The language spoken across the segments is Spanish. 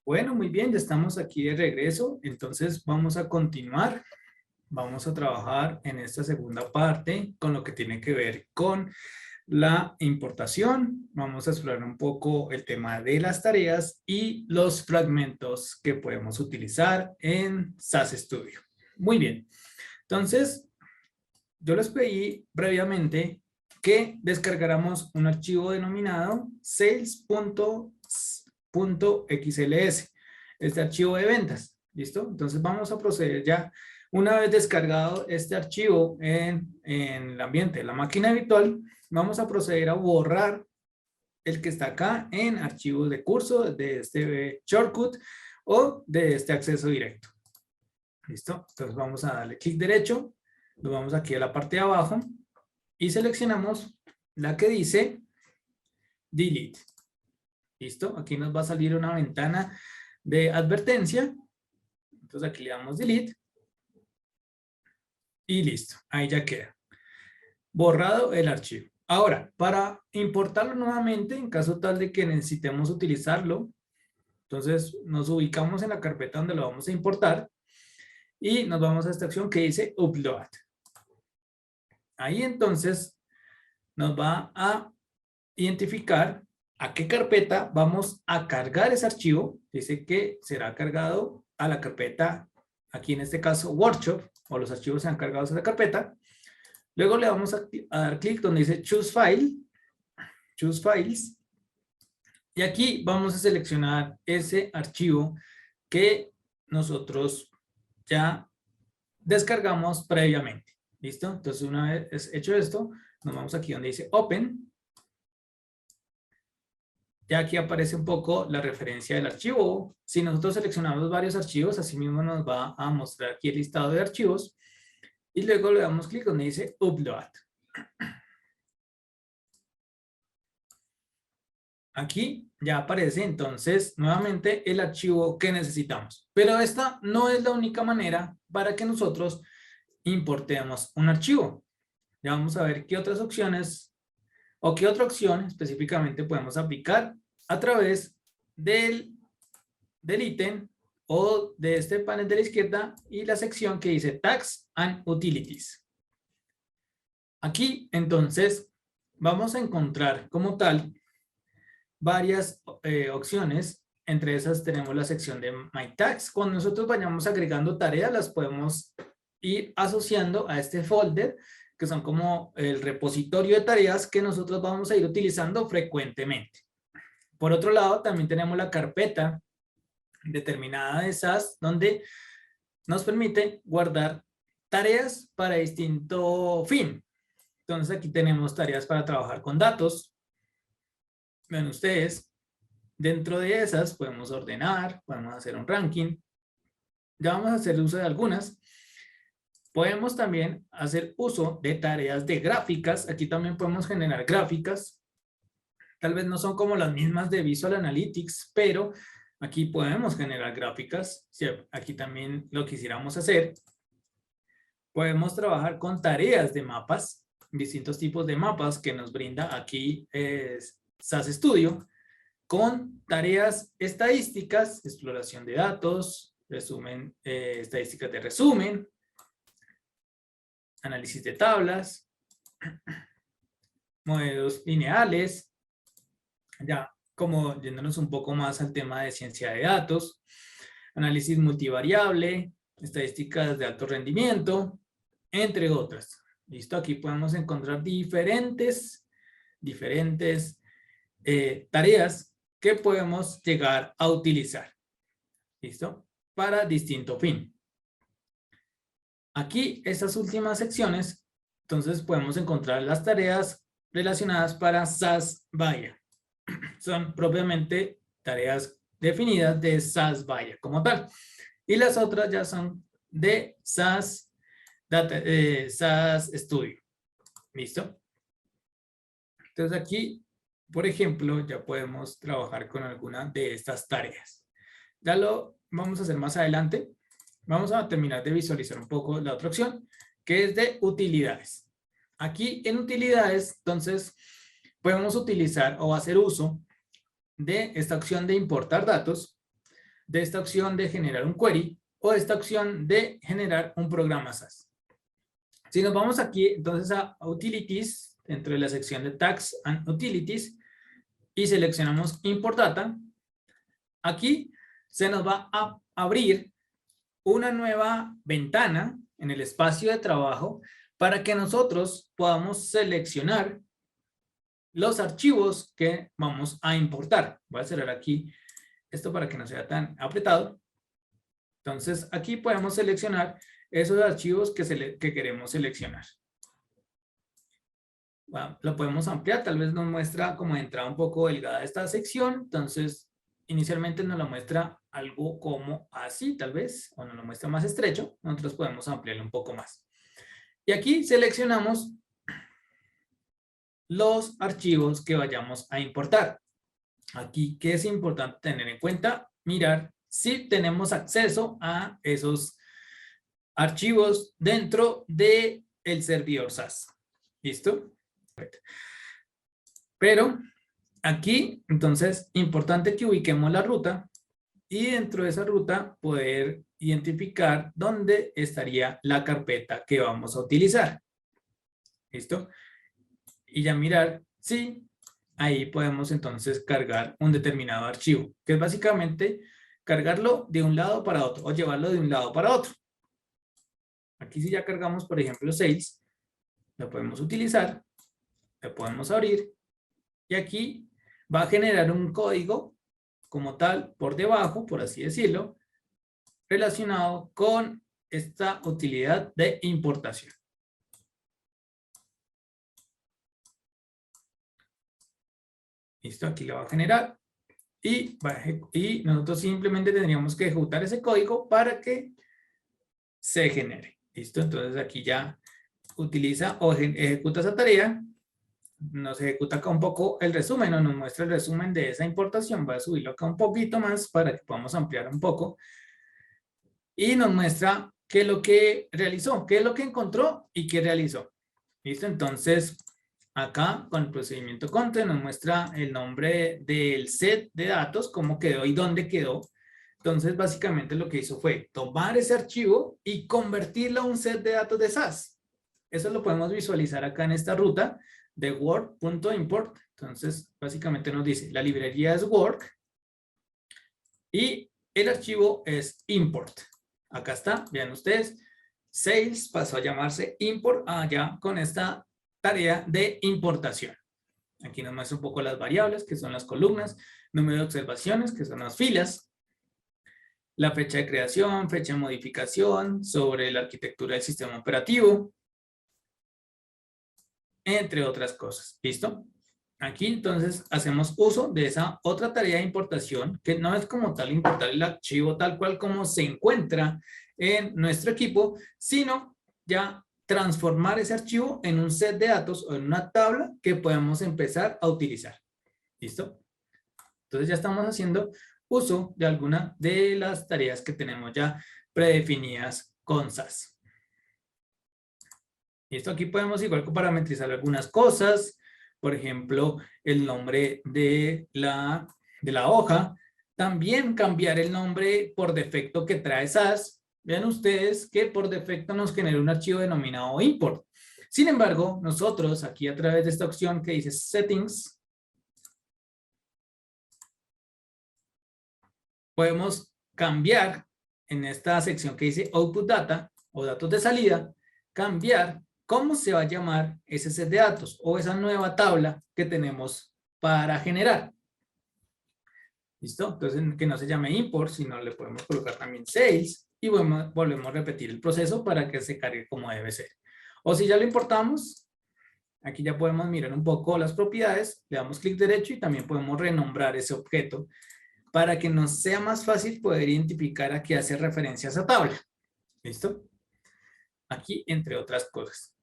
Bueno, muy bien, ya estamos aquí de regreso. Entonces vamos a continuar. Vamos a trabajar en esta segunda parte con lo que tiene que ver con la importación. Vamos a explorar un poco el tema de las tareas y los fragmentos que podemos utilizar en SAS Studio. Muy bien. Entonces, yo les pedí previamente que descargáramos un archivo denominado sales.xls, este archivo de ventas. ¿Listo? Entonces vamos a proceder ya. Una vez descargado este archivo en el ambiente de la máquina virtual, vamos a proceder a borrar el que está acá en archivos de curso, de este shortcut o de este acceso directo. ¿Listo? Entonces vamos a darle clic derecho, nos vamos aquí a la parte de abajo y seleccionamos la que dice Delete. ¿Listo? Aquí nos va a salir una ventana de advertencia. Entonces aquí le damos Delete. Y listo. Ahí ya queda. Borrado el archivo. Ahora, para importarlo nuevamente, en caso tal de que necesitemos utilizarlo, entonces nos ubicamos en la carpeta donde lo vamos a importar y nos vamos a esta opción que dice Upload. Ahí entonces nos va a identificar a qué carpeta vamos a cargar ese archivo. Dice que será cargado a la carpeta, aquí en este caso Workshop, o los archivos serán cargados a la carpeta. Luego le vamos a dar clic donde dice Choose File, Choose Files, y aquí vamos a seleccionar ese archivo que nosotros ya descargamos previamente. ¿Listo? Entonces una vez hecho esto, nos vamos aquí donde dice Open. Ya aquí aparece un poco la referencia del archivo. Si nosotros seleccionamos varios archivos, así mismo nos va a mostrar aquí el listado de archivos. Y luego le damos clic donde dice Upload. Aquí ya aparece entonces nuevamente el archivo que necesitamos. Pero esta no es la única manera para que nosotros importemos un archivo. Ya vamos a ver qué otras opciones o qué otra opción específicamente podemos aplicar a través del ítem o de este panel de la izquierda y la sección que dice Tags and Utilities. Aquí entonces vamos a encontrar como tal varias opciones. Entre esas tenemos la sección de My Tags. Cuando nosotros vayamos agregando tareas, las podemos ir asociando a este folder, que son como el repositorio de tareas que nosotros vamos a ir utilizando frecuentemente. Por otro lado, también tenemos la carpeta determinada de SAS, donde nos permite guardar tareas para distinto fin. Entonces aquí tenemos tareas para trabajar con datos. Ven ustedes, dentro de esas podemos ordenar, podemos hacer un ranking. Ya vamos a hacer uso de algunas. Podemos también hacer uso de tareas de gráficas. Aquí también podemos generar gráficas. Tal vez no son como las mismas de Visual Analytics, pero aquí podemos generar gráficas. Si aquí también lo quisiéramos hacer. Podemos trabajar con tareas de mapas, distintos tipos de mapas que nos brinda aquí SAS Studio, con tareas estadísticas, exploración de datos, resumen, estadísticas de resumen, análisis de tablas, modelos lineales, ya como yéndonos un poco más al tema de ciencia de datos, análisis multivariable, estadísticas de alto rendimiento, entre otras. ¿Listo? Aquí podemos encontrar diferentes tareas que podemos llegar a utilizar. ¿Listo? Para distinto fin. Aquí, estas últimas secciones, entonces podemos encontrar las tareas relacionadas para SAS Bahía. Son propiamente tareas definidas de SAS Bahía como tal. Y las otras ya son de SAS Studio. ¿Listo? Entonces aquí, por ejemplo, ya podemos trabajar con alguna de estas tareas. Ya lo vamos a hacer más adelante. Vamos a terminar de visualizar un poco la otra opción, que es de utilidades. Aquí en utilidades, entonces, podemos utilizar o hacer uso de esta opción de importar datos. de esta opción de generar un query o de esta opción de generar un programa SAS. Si nos vamos aquí entonces a Utilities, dentro de la sección de Tags and Utilities, y seleccionamos Import Data, aquí se nos va a abrir una nueva ventana en el espacio de trabajo para que nosotros podamos seleccionar los archivos que vamos a importar. Voy a cerrar aquí esto para que no sea tan apretado. Entonces, aquí podemos seleccionar esos archivos que queremos seleccionar. Bueno, lo podemos ampliar, tal vez nos muestra como de entrada un poco delgada esta sección, entonces inicialmente nos la muestra algo como así tal vez, o nos lo muestra más estrecho, nosotros podemos ampliarlo un poco más. Y aquí seleccionamos los archivos que vayamos a importar. Aquí, ¿qué es importante tener en cuenta? Mirar si tenemos acceso a esos archivos dentro del servidor SAS. ¿Listo? Pero aquí, entonces, importante que ubiquemos la ruta y dentro de esa ruta poder identificar dónde estaría la carpeta que vamos a utilizar. ¿Listo? Y ya mirar si ahí podemos entonces cargar un determinado archivo, que es básicamente cargarlo de un lado para otro o llevarlo de un lado para otro. Aquí si ya cargamos, por ejemplo, sales, lo podemos utilizar, lo podemos abrir y aquí va a generar un código como tal por debajo, por así decirlo, relacionado con esta utilidad de importación. Listo, aquí lo va a generar y nosotros simplemente tendríamos que ejecutar ese código para que se genere. Listo, entonces aquí ya utiliza o ejecuta esa tarea. Nos ejecuta acá un poco el resumen o nos muestra el resumen de esa importación. Voy a subirlo acá un poquito más para que podamos ampliar un poco. Y nos muestra qué es lo que realizó, qué es lo que encontró y qué realizó. ¿Listo? Entonces, acá con el procedimiento content nos muestra el nombre del set de datos, cómo quedó y dónde quedó. Entonces, básicamente lo que hizo fue tomar ese archivo y convertirlo a un set de datos de SAS. Eso lo podemos visualizar acá en esta ruta de word.import. Entonces, básicamente nos dice, la librería es Word y el archivo es import. Acá está, vean ustedes, sales pasó a llamarse import allá con esta tarea de importación. Aquí nos muestra un poco las variables, que son las columnas, número de observaciones, que son las filas, la fecha de creación, fecha de modificación, sobre la arquitectura del sistema operativo, entre otras cosas. ¿Listo? Aquí entonces hacemos uso de esa otra tarea de importación, que no es como tal importar el archivo tal cual como se encuentra en nuestro equipo, sino ya transformar ese archivo en un set de datos o en una tabla que podemos empezar a utilizar. ¿Listo? Entonces ya estamos haciendo uso de alguna de las tareas que tenemos ya predefinidas con SAS. Listo, aquí podemos igual parametrizar algunas cosas, por ejemplo, el nombre de la hoja, también cambiar el nombre por defecto que trae SAS. Vean ustedes que por defecto nos genera un archivo denominado import. Sin embargo, nosotros aquí a través de esta opción que dice settings, podemos cambiar en esta sección que dice output data o datos de salida, cambiar cómo se va a llamar ese set de datos o esa nueva tabla que tenemos para generar. ¿Listo? Entonces, que no se llame import, sino le podemos colocar también sales y volvemos a repetir el proceso para que se cargue como debe ser. O si ya lo importamos, aquí ya podemos mirar un poco las propiedades, le damos clic derecho y también podemos renombrar ese objeto para que nos sea más fácil poder identificar a qué hace referencia esa tabla. ¿Listo? Aquí, entre otras cosas.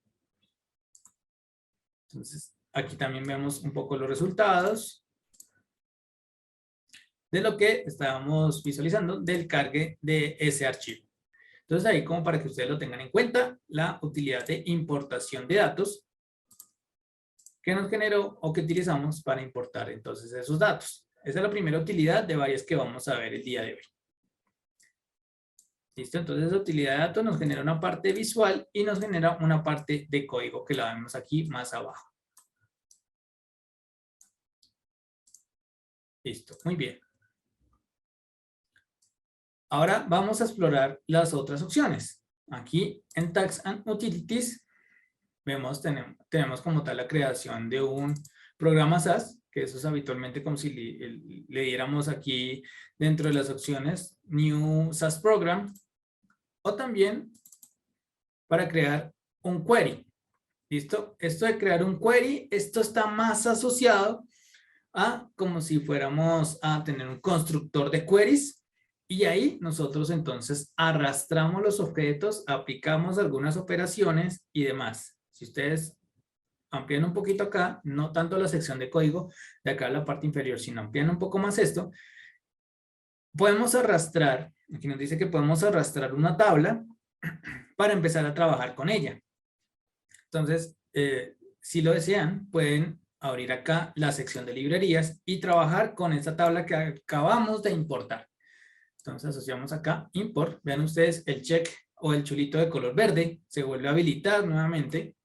Entonces, aquí también vemos un poco los resultados de lo que estábamos visualizando del cargue de ese archivo. Entonces, ahí como para que ustedes lo tengan en cuenta, la utilidad de importación de datos que nos generó o que utilizamos para importar entonces esos datos. Esa es la primera utilidad de varias que vamos a ver el día de hoy. ¿Listo? Entonces, esa utilidad de datos nos genera una parte visual y nos genera una parte de código que la vemos aquí más abajo. Listo, muy bien. Ahora vamos a explorar las otras opciones. Aquí en Tags and Utilities tenemos como tal la creación de un programa SAS, que eso es habitualmente como si le diéramos aquí dentro de las opciones New SAS Program, o también para crear un query. ¿Listo? Esto de crear un query, esto está más asociado a como si fuéramos a tener un constructor de queries y ahí nosotros entonces arrastramos los objetos, aplicamos algunas operaciones y demás. Si ustedes amplían un poquito acá, no tanto la sección de código de acá a la parte inferior, sino amplían un poco más esto, podemos arrastrar, aquí nos dice que podemos arrastrar una tabla para empezar a trabajar con ella. Entonces, si lo desean, pueden abrir acá la sección de librerías y trabajar con esta tabla que acabamos de importar. Entonces asociamos acá import, vean ustedes el check o el chulito de color verde, se vuelve a habilitar nuevamente.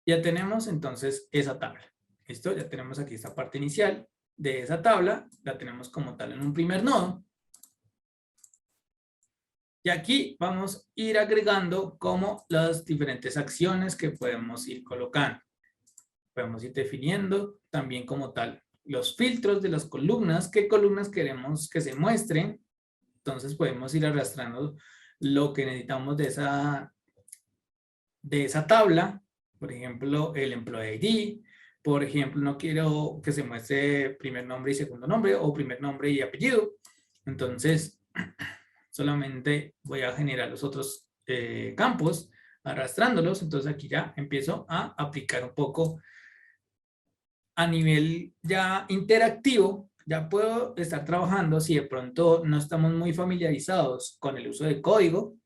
Ya tenemos entonces esa tabla. ¿Listo? Ya tenemos aquí esta parte inicial de esa tabla, la tenemos como tal en un primer nodo. Y aquí vamos a ir agregando como las diferentes acciones que podemos ir colocando. Podemos ir definiendo también como tal los filtros de las columnas, qué columnas queremos que se muestren. Entonces podemos ir arrastrando lo que necesitamos de esa tabla. Por ejemplo, el Employee ID. Por ejemplo, no quiero que se muestre primer nombre y segundo nombre o primer nombre y apellido. Entonces, solamente voy a generar los otros campos arrastrándolos. Entonces aquí ya empiezo a aplicar un poco a nivel ya interactivo. Ya puedo estar trabajando si de pronto no estamos muy familiarizados con el uso de código.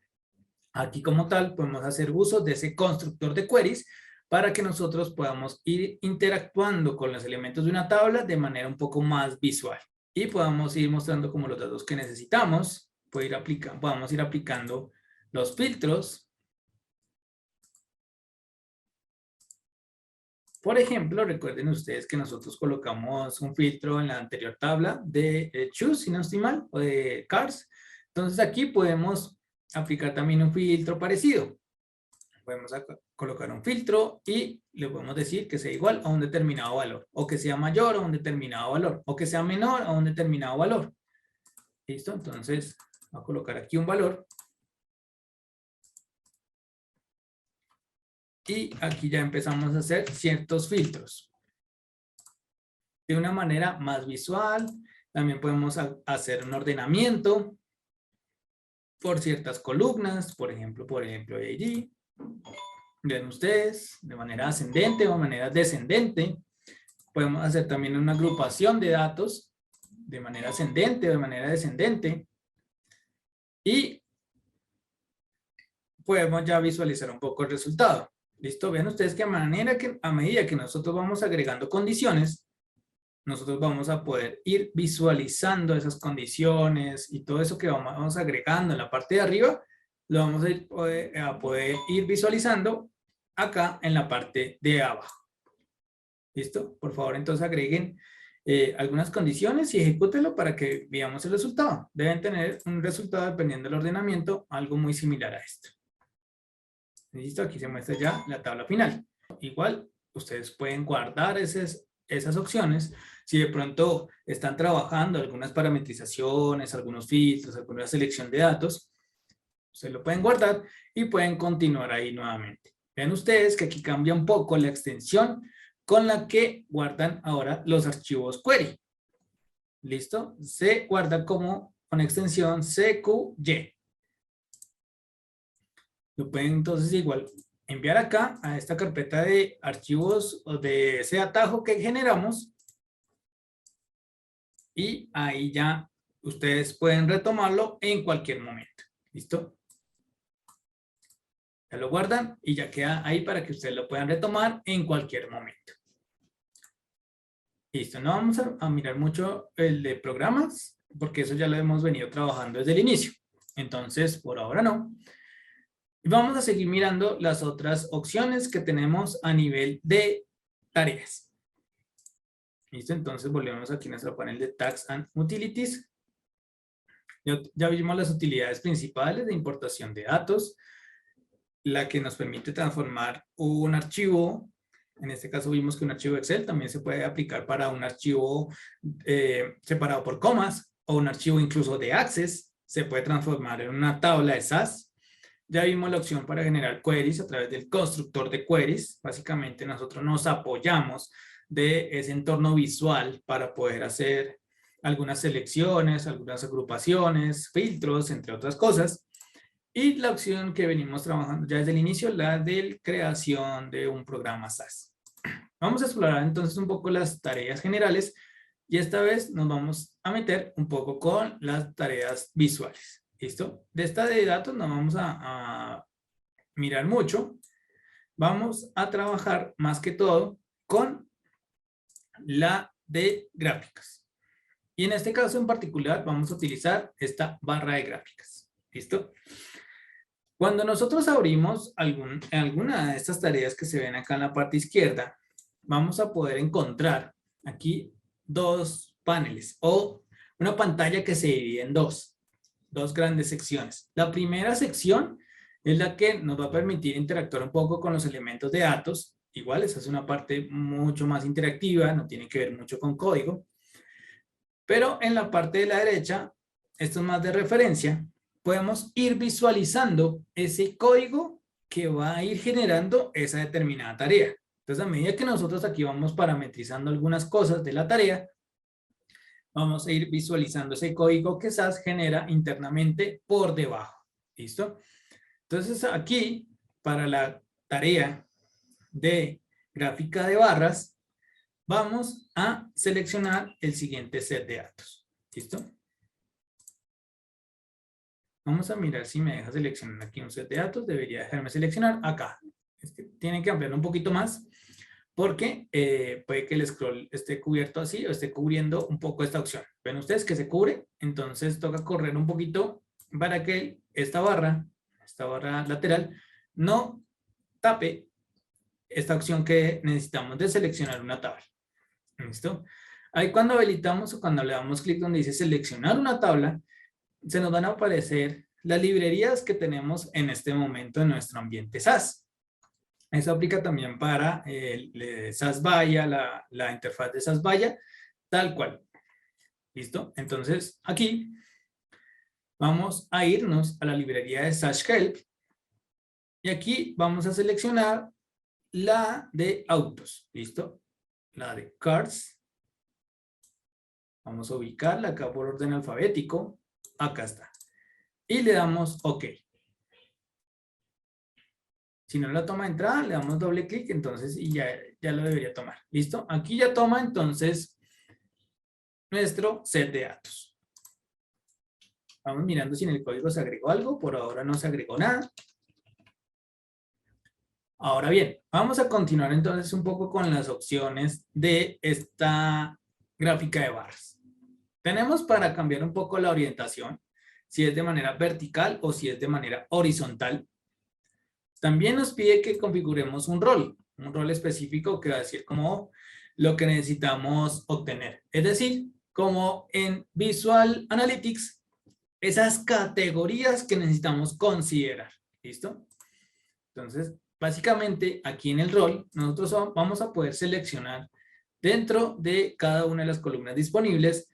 Aquí como tal podemos hacer uso de ese constructor de queries para que nosotros podamos ir interactuando con los elementos de una tabla de manera un poco más visual. Y podamos ir mostrando como los datos que necesitamos. Podamos ir aplicando los filtros. Por ejemplo, recuerden ustedes que nosotros colocamos un filtro en la anterior tabla de Choose, si no estoy mal, o de Cars. Entonces aquí podemos aplicar también un filtro parecido. Podemos colocar un filtro y le podemos decir que sea igual a un determinado valor, o que sea mayor a un determinado valor, o que sea menor a un determinado valor. ¿Listo? Entonces, voy a colocar aquí un valor. Y aquí ya empezamos a hacer ciertos filtros. De una manera más visual, también podemos hacer un ordenamiento por ciertas columnas, por ejemplo, allí. Ven ustedes, de manera ascendente o de manera descendente. Podemos hacer también una agrupación de datos de manera ascendente o de manera descendente. Y podemos ya visualizar un poco el resultado. ¿Listo? Vean ustedes que a medida que nosotros vamos agregando condiciones, nosotros vamos a poder ir visualizando esas condiciones y todo eso que vamos agregando en la parte de arriba, lo vamos a poder ir visualizando acá en la parte de abajo. ¿Listo? Por favor, entonces agreguen algunas condiciones y ejecútenlo para que veamos el resultado. Deben tener un resultado dependiendo del ordenamiento, algo muy similar a esto. ¿Listo? Aquí se muestra ya la tabla final. Igual, ustedes pueden guardar esas opciones. Si de pronto están trabajando algunas parametrizaciones, algunos filtros, alguna selección de datos, se lo pueden guardar y pueden continuar ahí nuevamente. Vean ustedes que aquí cambia un poco la extensión con la que guardan ahora los archivos query. ¿Listo? Se guarda como con extensión CQY. Lo pueden entonces igual enviar acá a esta carpeta de archivos o de ese atajo que generamos y ahí ya ustedes pueden retomarlo en cualquier momento. ¿Listo? Ya lo guardan y ya queda ahí para que ustedes lo puedan retomar en cualquier momento. Listo, no vamos a mirar mucho el de programas porque eso ya lo hemos venido trabajando desde el inicio. Entonces, por ahora no. Vamos a seguir mirando las otras opciones que tenemos a nivel de tareas. ¿Listo? Entonces volvemos aquí a nuestro panel de Tags and Utilities. Ya vimos las utilidades principales de importación de datos, la que nos permite transformar un archivo. En este caso vimos que un archivo Excel también se puede aplicar para un archivo separado por comas o un archivo incluso de Access. Se puede transformar en una tabla de SAS. Ya vimos la opción para generar queries a través del constructor de queries. Básicamente nosotros nos apoyamos de ese entorno visual para poder hacer algunas selecciones, algunas agrupaciones, filtros, entre otras cosas. Y la opción que venimos trabajando ya desde el inicio, la de creación de un programa SAS. Vamos a explorar entonces un poco las tareas generales y esta vez nos vamos a meter un poco con las tareas visuales. ¿Listo? De esta de datos no vamos a mirar mucho. Vamos a trabajar más que todo con la de gráficas. Y en este caso en particular vamos a utilizar esta barra de gráficas. ¿Listo? Cuando nosotros abrimos alguna de estas tareas que se ven acá en la parte izquierda, vamos a poder encontrar aquí dos paneles o una pantalla que se divide en dos grandes secciones. La primera sección es la que nos va a permitir interactuar un poco con los elementos de datos. Igual, esa es una parte mucho más interactiva, no tiene que ver mucho con código. Pero en la parte de la derecha, esto es más de referencia, podemos ir visualizando ese código que va a ir generando esa determinada tarea. Entonces, a medida que nosotros aquí vamos parametrizando algunas cosas de la tarea, vamos a ir visualizando ese código que SAS genera internamente por debajo. ¿Listo? Entonces, aquí, para la tarea de gráfica de barras, vamos a seleccionar el siguiente set de datos. ¿Listo? Vamos a mirar si me deja seleccionar aquí un set de datos. Debería dejarme seleccionar acá. Es que tiene que ampliar un poquito más porque puede que el scroll esté cubierto así o esté cubriendo un poco esta opción. Ven ustedes que se cubre, entonces toca correr un poquito para que esta barra lateral, no tape esta opción que necesitamos de seleccionar una tabla. ¿Listo? Ahí cuando habilitamos o cuando le damos clic donde dice seleccionar una tabla, se nos van a aparecer las librerías que tenemos en este momento en nuestro ambiente SAS. Eso aplica también para el SAS Bahía, la interfaz de SAS Bahía, tal cual. ¿Listo? Entonces, aquí vamos a irnos a la librería de SAS Help y aquí vamos a seleccionar la de autos. ¿Listo? La de cars. Vamos a ubicarla acá por orden alfabético. Acá está. Y le damos OK. Si no la toma de entrada, le damos doble clic, entonces y ya lo debería tomar. ¿Listo? Aquí ya toma entonces nuestro set de datos. Vamos mirando si en el código se agregó algo. Por ahora no se agregó nada. Ahora bien, vamos a continuar entonces un poco con las opciones de esta gráfica de barras. Tenemos para cambiar un poco la orientación, si es de manera vertical o si es de manera horizontal. También nos pide que configuremos un rol específico que va a decir como lo que necesitamos obtener. Es decir, como en Visual Analytics, esas categorías que necesitamos considerar. ¿Listo? Entonces, básicamente aquí en el rol, nosotros vamos a poder seleccionar dentro de cada una de las columnas disponibles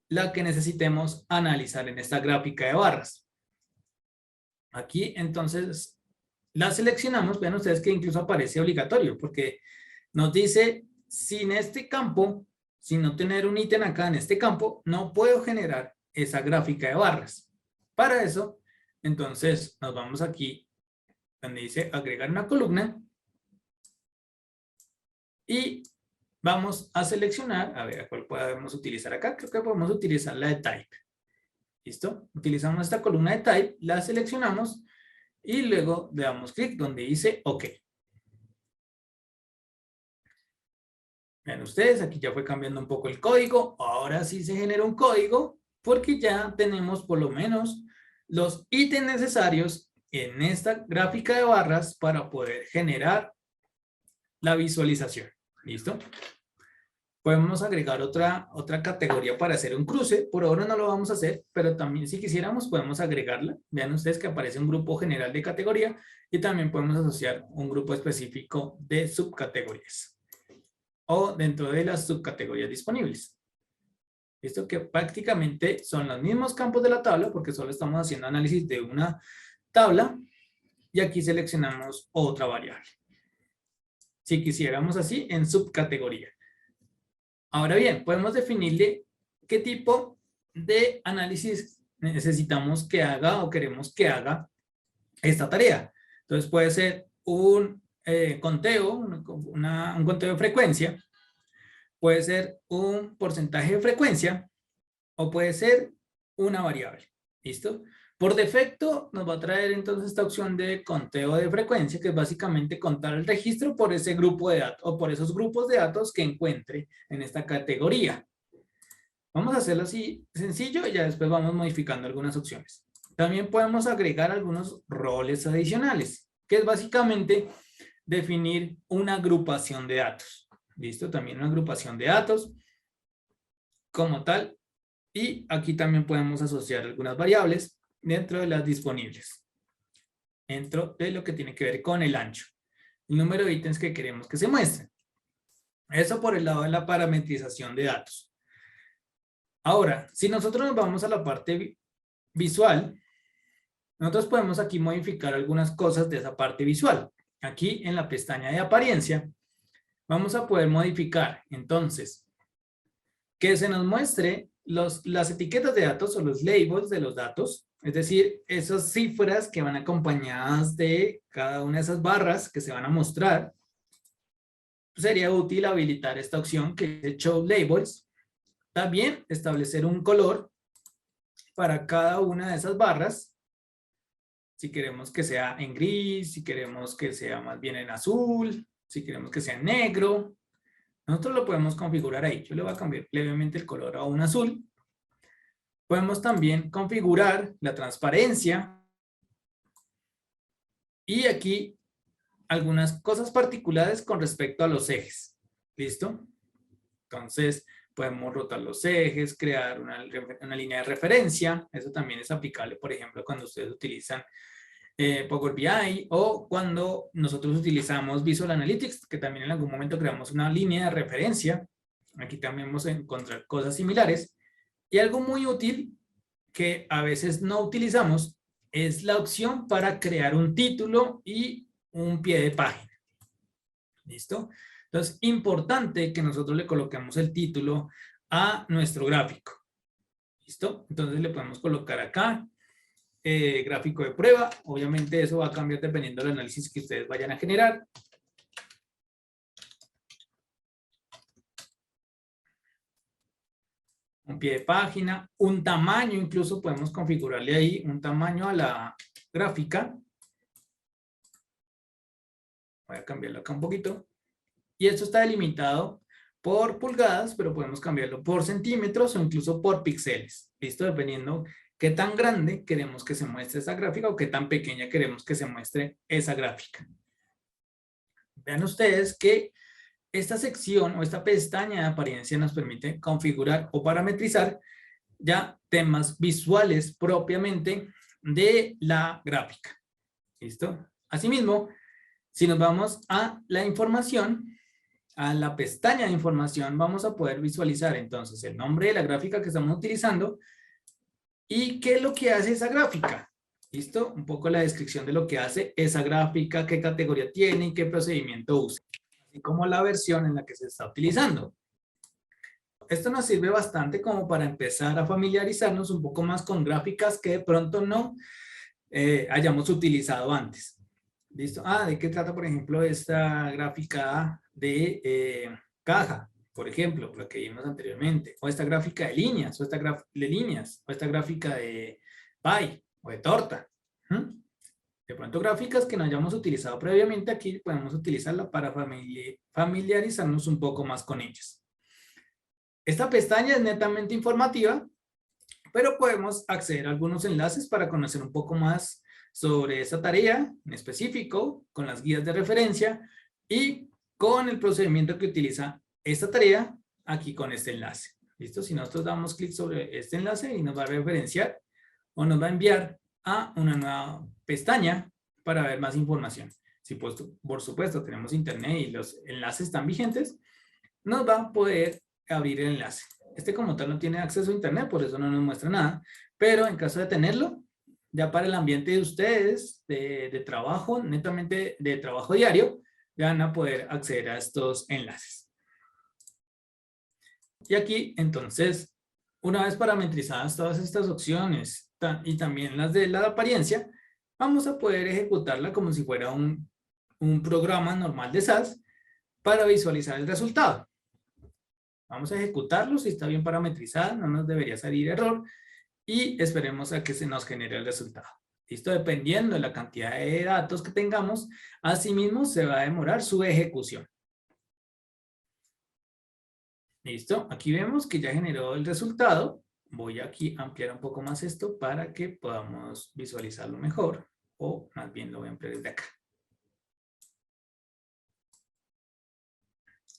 la que necesitemos analizar en esta gráfica de barras. Aquí entonces la seleccionamos, vean ustedes que incluso aparece obligatorio porque nos dice sin este campo, sin no tener un ítem acá en este campo, no puedo generar esa gráfica de barras. Para eso, entonces nos vamos aquí donde dice agregar una columna y vamos a seleccionar, a ver, ¿cuál podemos utilizar acá? Creo que podemos utilizar la de type. ¿Listo? Utilizamos esta columna de type, la seleccionamos y luego le damos clic donde dice OK. Vean ustedes, aquí ya fue cambiando un poco el código. Ahora sí se genera un código porque ya tenemos por lo menos los ítems necesarios en esta gráfica de barras para poder generar la visualización. ¿Listo? Podemos agregar otra categoría para hacer un cruce. Por ahora no lo vamos a hacer, pero también si quisiéramos podemos agregarla. Vean ustedes que aparece un grupo general de categoría y también podemos asociar un grupo específico de subcategorías o dentro de las subcategorías disponibles. Esto que prácticamente son los mismos campos de la tabla porque solo estamos haciendo análisis de una tabla y aquí seleccionamos otra variable. Si quisiéramos así en subcategoría. Ahora bien, podemos definirle qué tipo de análisis necesitamos que haga o queremos que haga esta tarea. Entonces puede ser un conteo, un conteo de frecuencia, puede ser un porcentaje de frecuencia o puede ser una variable. ¿Listo? Por defecto nos va a traer entonces esta opción de conteo de frecuencia, que es básicamente contar el registro por ese grupo de datos o por esos grupos de datos que encuentre en esta categoría. Vamos a hacerlo así sencillo y ya después vamos modificando algunas opciones. También podemos agregar algunos roles adicionales, que es básicamente definir una agrupación de datos. ¿Listo? También una agrupación de datos como tal. Y aquí también podemos asociar algunas variables dentro de las disponibles, dentro de lo que tiene que ver con el ancho, el número de ítems que queremos que se muestren. Eso por el lado de la parametrización de datos. Ahora, si nosotros nos vamos a la parte visual, nosotros podemos aquí modificar algunas cosas de esa parte visual. Aquí en la pestaña de apariencia, vamos a poder modificar, entonces, que se nos muestre las etiquetas de datos o los labels de los datos, es decir, esas cifras que van acompañadas de cada una de esas barras que se van a mostrar. Sería útil habilitar esta opción que es Show Labels. También establecer un color para cada una de esas barras. Si queremos que sea en gris, si queremos que sea más bien en azul, si queremos que sea en negro. Nosotros lo podemos configurar ahí. Yo le voy a cambiar levemente el color a un azul. Podemos también configurar la transparencia. Y aquí algunas cosas particulares con respecto a los ejes. ¿Listo? Entonces, podemos rotar los ejes, crear una línea de referencia. Eso también es aplicable, por ejemplo, cuando ustedes utilizan Power BI o cuando nosotros utilizamos Visual Analytics, que también en algún momento creamos una línea de referencia. Aquí también vamos a encontrar cosas similares. Y algo muy útil que a veces no utilizamos es la opción para crear un título y un pie de página. ¿Listo? Entonces, importante que nosotros le coloquemos el título a nuestro gráfico. ¿Listo? Entonces le podemos colocar acá gráfico de prueba. Obviamente eso va a cambiar dependiendo del análisis que ustedes vayan a generar. Un pie de página, un tamaño, incluso podemos configurarle ahí un tamaño a la gráfica. Voy a cambiarlo acá un poquito. Y esto está delimitado por pulgadas, pero podemos cambiarlo por centímetros o incluso por píxeles. ¿Listo? Dependiendo qué tan grande queremos que se muestre esa gráfica o qué tan pequeña queremos que se muestre esa gráfica. Vean ustedes que esta sección o esta pestaña de apariencia nos permite configurar o parametrizar ya temas visuales propiamente de la gráfica. ¿Listo? Asimismo, si nos vamos a la información, a la pestaña de información, vamos a poder visualizar entonces el nombre de la gráfica que estamos utilizando y qué es lo que hace esa gráfica. ¿Listo? Un poco la descripción de lo que hace esa gráfica, qué categoría tiene y qué procedimiento usa, así como la versión en la que se está utilizando. Esto nos sirve bastante como para empezar a familiarizarnos un poco más con gráficas que de pronto no hayamos utilizado antes. ¿Listo? ¿De qué trata, por ejemplo, esta gráfica de caja? Por ejemplo, lo que vimos anteriormente. O esta gráfica de líneas, o esta gráfica de pie o de torta. De pronto gráficas que no hayamos utilizado previamente, aquí podemos utilizarla para familiarizarnos un poco más con ellas. Esta pestaña es netamente informativa, pero podemos acceder a algunos enlaces para conocer un poco más sobre esta tarea en específico, con las guías de referencia y con el procedimiento que utiliza esta tarea aquí con este enlace. ¿Listo? Si nosotros damos clic sobre este enlace y nos va a referenciar o nos va a enviar a una nueva pestaña para ver más información. Si por supuesto tenemos internet y los enlaces están vigentes, nos va a poder abrir el enlace. Este como tal no tiene acceso a internet, por eso no nos muestra nada, pero en caso de tenerlo, ya para el ambiente de ustedes, de trabajo, netamente de trabajo diario, ya van a poder acceder a estos enlaces. Y aquí, entonces, una vez parametrizadas todas estas opciones y también las de la apariencia, vamos a poder ejecutarla como si fuera un programa normal de SAS para visualizar el resultado. Vamos a ejecutarlo, si está bien parametrizada, no nos debería salir error y esperemos a que se nos genere el resultado. ¿Listo? Dependiendo de la cantidad de datos que tengamos, asimismo se va a demorar su ejecución. ¿Listo? Aquí vemos que ya generó el resultado. Voy aquí a ampliar un poco más esto para que podamos visualizarlo mejor, o más bien lo voy a ampliar desde acá.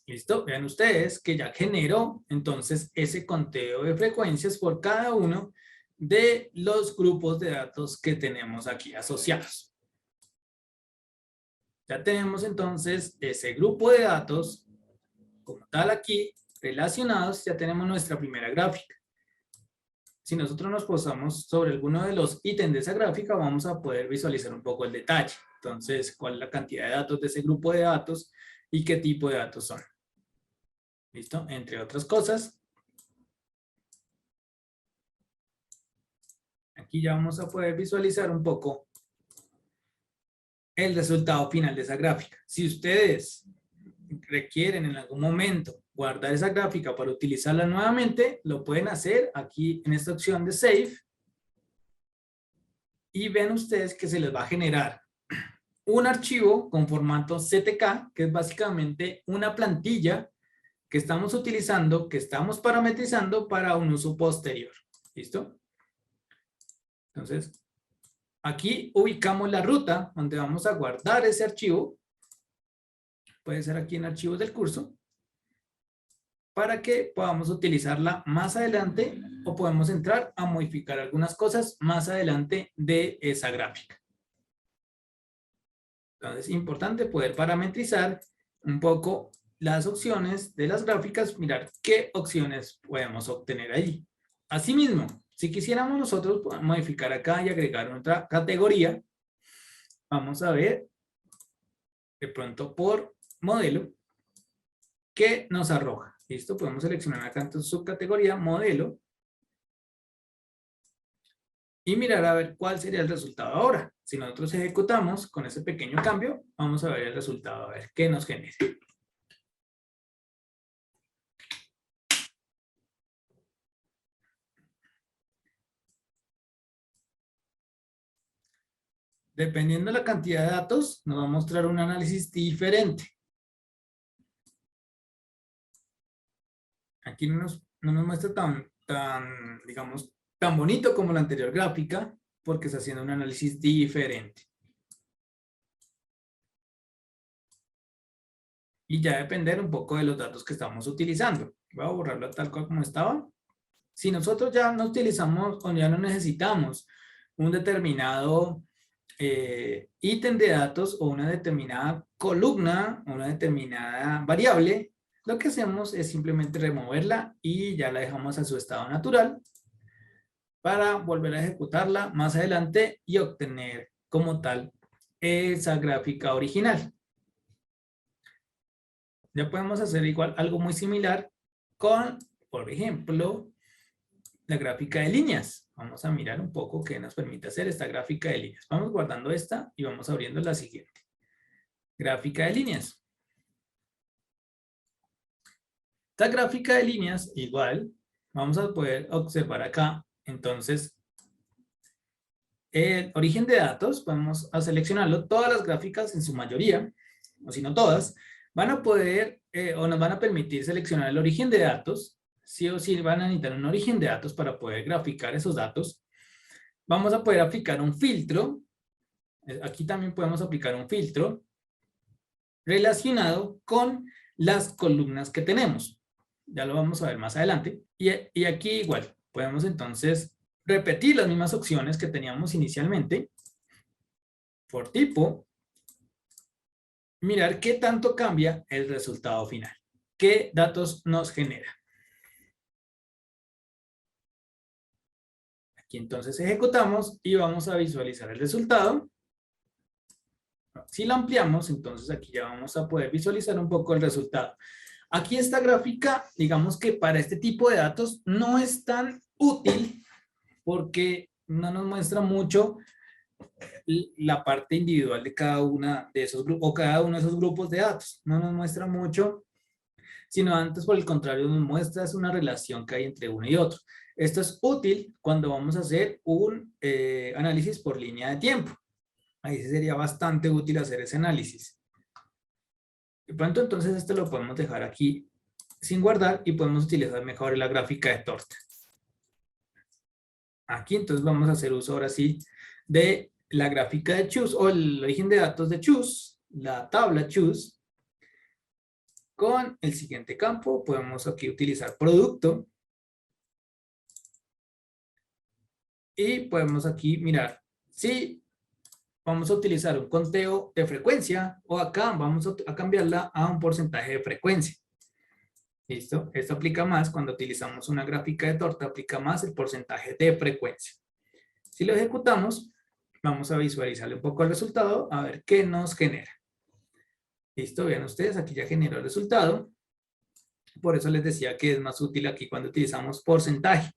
¿Listo? Vean ustedes que ya generó entonces ese conteo de frecuencias por cada uno de los grupos de datos que tenemos aquí asociados. Ya tenemos entonces ese grupo de datos como tal aquí relacionados, ya tenemos nuestra primera gráfica. Si nosotros nos posamos sobre alguno de los ítems de esa gráfica, vamos a poder visualizar un poco el detalle. Entonces, cuál es la cantidad de datos de ese grupo de datos y qué tipo de datos son. ¿Listo? Entre otras cosas. Aquí ya vamos a poder visualizar un poco el resultado final de esa gráfica. Si ustedes requieren en algún momento guardar esa gráfica para utilizarla nuevamente, lo pueden hacer aquí en esta opción de Save. Y ven ustedes que se les va a generar un archivo con formato CTK, que es básicamente una plantilla que estamos utilizando, que estamos parametrizando para un uso posterior. ¿Listo? Entonces, aquí ubicamos la ruta donde vamos a guardar ese archivo. Puede ser aquí en archivos del curso, para que podamos utilizarla más adelante o podemos entrar a modificar algunas cosas más adelante de esa gráfica. Entonces es importante poder parametrizar un poco las opciones de las gráficas, mirar qué opciones podemos obtener allí. Asimismo, si quisiéramos nosotros modificar acá y agregar otra categoría, vamos a ver de pronto por modelo que nos arroja. ¿Listo? Podemos seleccionar acá en subcategoría modelo y mirar a ver cuál sería el resultado ahora. Si nosotros ejecutamos con ese pequeño cambio, vamos a ver el resultado, a ver qué nos genera. Dependiendo de la cantidad de datos, nos va a mostrar un análisis diferente. Aquí no nos muestra digamos, tan bonito como la anterior gráfica, porque está haciendo un análisis diferente. Y ya depender un poco de los datos que estamos utilizando. Voy a borrarlo tal cual como estaba. Si nosotros ya no utilizamos o ya no necesitamos un determinado ítem de datos o una determinada columna o una determinada variable, lo que hacemos es simplemente removerla y ya la dejamos a su estado natural para volver a ejecutarla más adelante y obtener como tal esa gráfica original. Ya podemos hacer igual algo muy similar con, por ejemplo, la gráfica de líneas. Vamos a mirar un poco qué nos permite hacer esta gráfica de líneas. Vamos guardando esta y vamos abriendo la siguiente. Gráfica de líneas. Esta gráfica de líneas, igual, vamos a poder observar acá, entonces, el origen de datos, vamos a seleccionarlo. Todas las gráficas, en su mayoría, o si no todas, van a poder o nos van a permitir seleccionar el origen de datos, sí o sí van a necesitar un origen de datos para poder graficar esos datos. Vamos a poder aplicar un filtro. Aquí también podemos aplicar un filtro relacionado con las columnas que tenemos. Ya lo vamos a ver más adelante. Y aquí igual, podemos entonces repetir las mismas opciones que teníamos inicialmente por tipo, mirar qué tanto cambia el resultado final, qué datos nos genera. Aquí entonces ejecutamos y vamos a visualizar el resultado. Si lo ampliamos, entonces aquí ya vamos a poder visualizar un poco el resultado. Aquí esta gráfica, digamos que para este tipo de datos no es tan útil porque no nos muestra mucho la parte individual de cada una de esos grupos o cada uno de esos grupos de datos. No nos muestra mucho, sino antes por el contrario nos muestra una relación que hay entre uno y otro. Esto es útil cuando vamos a hacer un análisis por línea de tiempo. Ahí sí sería bastante útil hacer ese análisis. De pronto entonces esto lo podemos dejar aquí sin guardar y podemos utilizar mejor la gráfica de torta. Aquí entonces vamos a hacer uso ahora sí de la gráfica de Choose o el origen de datos de Choose, la tabla Choose. Con el siguiente campo podemos aquí utilizar producto. Y podemos aquí mirar si vamos a utilizar un conteo de frecuencia o acá vamos a cambiarla a un porcentaje de frecuencia. ¿Listo? Esto aplica más cuando utilizamos una gráfica de torta, aplica más el porcentaje de frecuencia. Si lo ejecutamos, vamos a visualizarle un poco el resultado, a ver qué nos genera. ¿Listo? Vean ustedes, aquí ya generó el resultado. Por eso les decía que es más útil aquí cuando utilizamos porcentaje,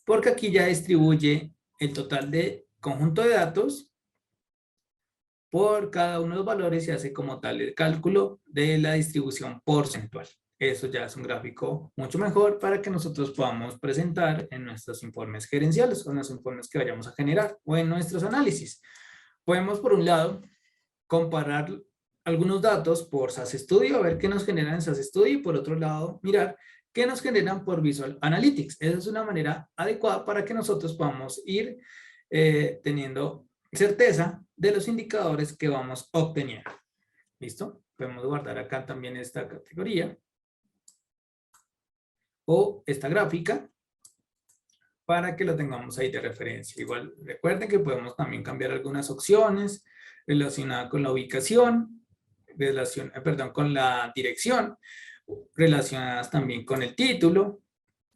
porque aquí ya distribuye el total de conjunto de datos por cada uno de los valores y hace como tal el cálculo de la distribución porcentual. Eso ya es un gráfico mucho mejor para que nosotros podamos presentar en nuestros informes gerenciales o en los informes que vayamos a generar o en nuestros análisis. Podemos, por un lado, comparar algunos datos por SAS Studio, a ver qué nos generan en SAS Studio y por otro lado, mirar qué nos generan por Visual Analytics. Esa es una manera adecuada para que nosotros podamos ir teniendo certeza de los indicadores que vamos obteniendo. ¿Listo? Podemos guardar acá también esta categoría o esta gráfica para que lo tengamos ahí de referencia. Igual recuerden que podemos también cambiar algunas opciones relacionadas con la ubicación, con la dirección, relacionadas también con el título,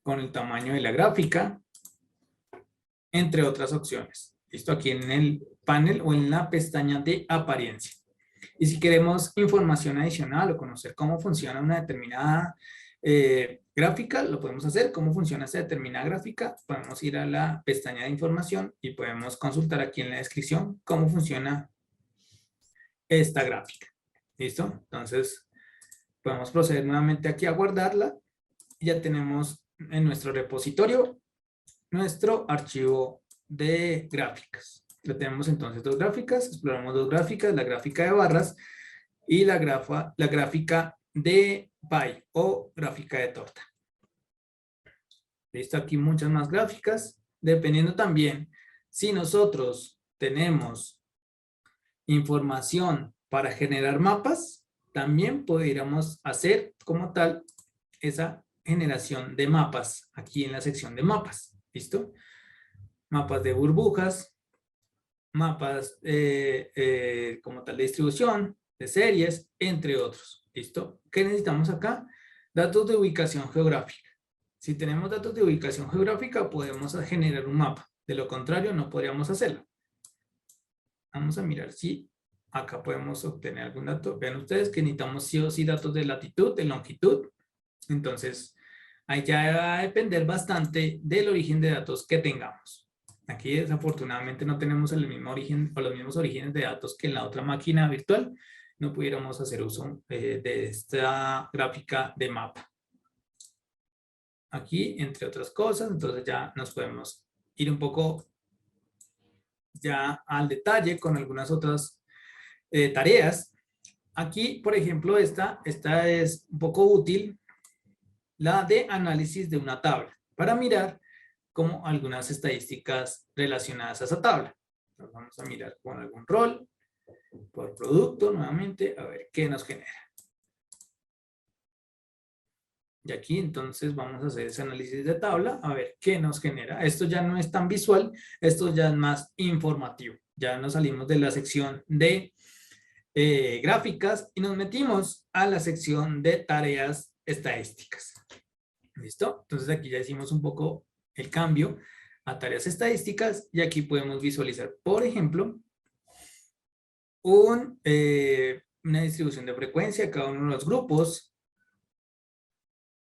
con el tamaño de la gráfica, entre otras opciones. Listo, aquí en el panel o en la pestaña de apariencia. Y si queremos información adicional o conocer cómo funciona una determinada gráfica, lo podemos hacer. ¿Cómo funciona esta determinada gráfica? Podemos ir a la pestaña de información y podemos consultar aquí en la descripción cómo funciona esta gráfica. ¿Listo? Entonces, podemos proceder nuevamente aquí a guardarla. Ya tenemos en nuestro repositorio nuestro archivo de gráficas. Ya tenemos entonces dos gráficas, exploramos dos gráficas, la gráfica de barras y la gráfica de pie o gráfica de torta. Listo, aquí muchas más gráficas, dependiendo también si nosotros tenemos información para generar mapas, también podríamos hacer como tal esa generación de mapas aquí en la sección de mapas. ¿Listo? Mapas de burbujas, mapas como tal de distribución, de series, entre otros. ¿Listo? ¿Qué necesitamos acá? Datos de ubicación geográfica. Si tenemos datos de ubicación geográfica, podemos generar un mapa. De lo contrario, no podríamos hacerlo. Vamos a mirar si acá podemos obtener algún dato. Vean ustedes que necesitamos sí o sí datos de latitud, de longitud. Entonces, ahí ya va a depender bastante del origen de datos que tengamos. Aquí desafortunadamente no tenemos el mismo origen o los mismos orígenes de datos que en la otra máquina virtual. No pudiéramos hacer uso de esta gráfica de mapa. Aquí, entre otras cosas, entonces ya nos podemos ir un poco ya al detalle con algunas otras tareas. Aquí, por ejemplo, esta es un poco útil la de análisis de una tabla, para mirar como algunas estadísticas relacionadas a esa tabla. Entonces vamos a mirar con algún rol, por producto nuevamente, a ver qué nos genera. Y aquí entonces vamos a hacer ese análisis de tabla, a ver qué nos genera. Esto ya no es tan visual, esto ya es más informativo. Ya nos salimos de la sección de gráficas y nos metimos a la sección de tareas estadísticas. ¿Listo? Entonces aquí ya hicimos un poco el cambio a tareas estadísticas y aquí podemos visualizar, por ejemplo, una distribución de frecuencia a cada uno de los grupos.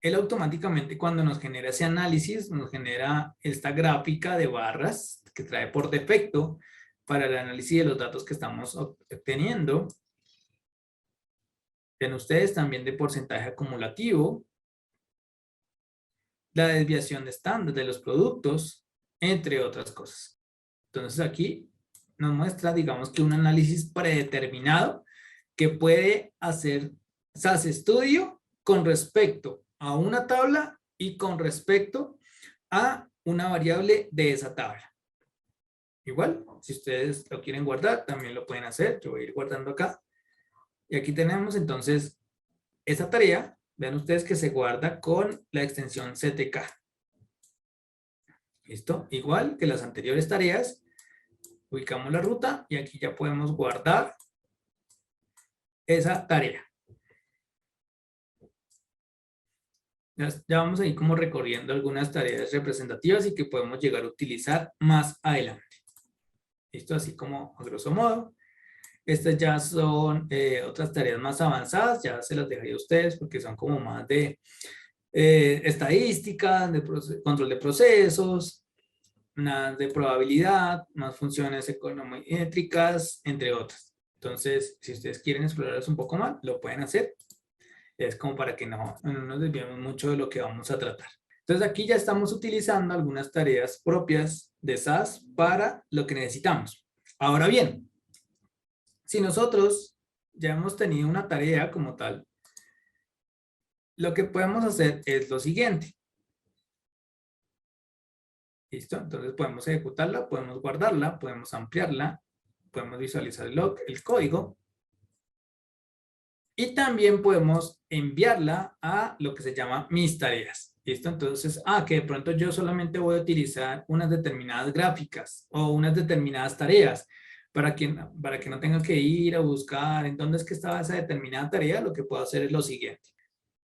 Él automáticamente cuando nos genera ese análisis, nos genera esta gráfica de barras que trae por defecto para el análisis de los datos que estamos obteniendo. Ven ustedes también de porcentaje acumulativo, la desviación de estándar de los productos, entre otras cosas. Entonces aquí nos muestra, digamos que un análisis predeterminado que puede hacer SAS Studio con respecto a una tabla y con respecto a una variable de esa tabla. Igual, si ustedes lo quieren guardar, también lo pueden hacer. Yo voy a ir guardando acá. Y aquí tenemos entonces esa tarea. Vean ustedes que se guarda con la extensión CTK. ¿Listo? Igual que las anteriores tareas, ubicamos la ruta y aquí ya podemos guardar esa tarea. Ya vamos a ir como recorriendo algunas tareas representativas y que podemos llegar a utilizar más adelante. ¿Listo? Así como a grosso modo. Estas ya son otras tareas más avanzadas, ya se las dejaré a ustedes porque son como más de estadísticas, de control de procesos, más de probabilidad, más funciones econométricas, entre otras. Entonces, si ustedes quieren explorarlas un poco más, lo pueden hacer. Es como para que no nos desviemos mucho de lo que vamos a tratar. Entonces, aquí ya estamos utilizando algunas tareas propias de SAS para lo que necesitamos. Ahora bien, si nosotros ya hemos tenido una tarea como tal, lo que podemos hacer es lo siguiente. ¿Listo? Entonces podemos ejecutarla, podemos guardarla, podemos ampliarla, podemos visualizar el código y también podemos enviarla a lo que se llama mis tareas. ¿Listo? Entonces, que de pronto yo solamente voy a utilizar unas determinadas gráficas o unas determinadas tareas para que no tenga que ir a buscar en dónde es que estaba esa determinada tarea. Lo que puedo hacer es lo siguiente.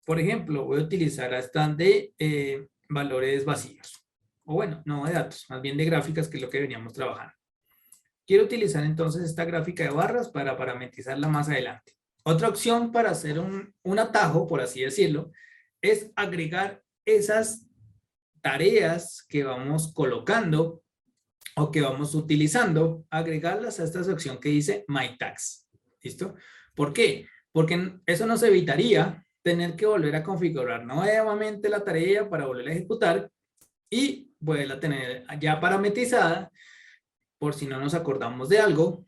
Por ejemplo, voy a utilizar esta de valores vacíos. O bueno, no de datos, más bien de gráficas, que es lo que veníamos trabajando. Quiero utilizar entonces esta gráfica de barras para parametrizarla más adelante. Otra opción para hacer un atajo, por así decirlo, es agregar esas tareas que vamos colocando o que vamos utilizando, agregarlas a esta sección que dice My Tags. ¿Listo? ¿Por qué? Porque eso nos evitaría tener que volver a configurar nuevamente la tarea para volver a ejecutar y poderla tener ya parametrizada por si no nos acordamos de algo,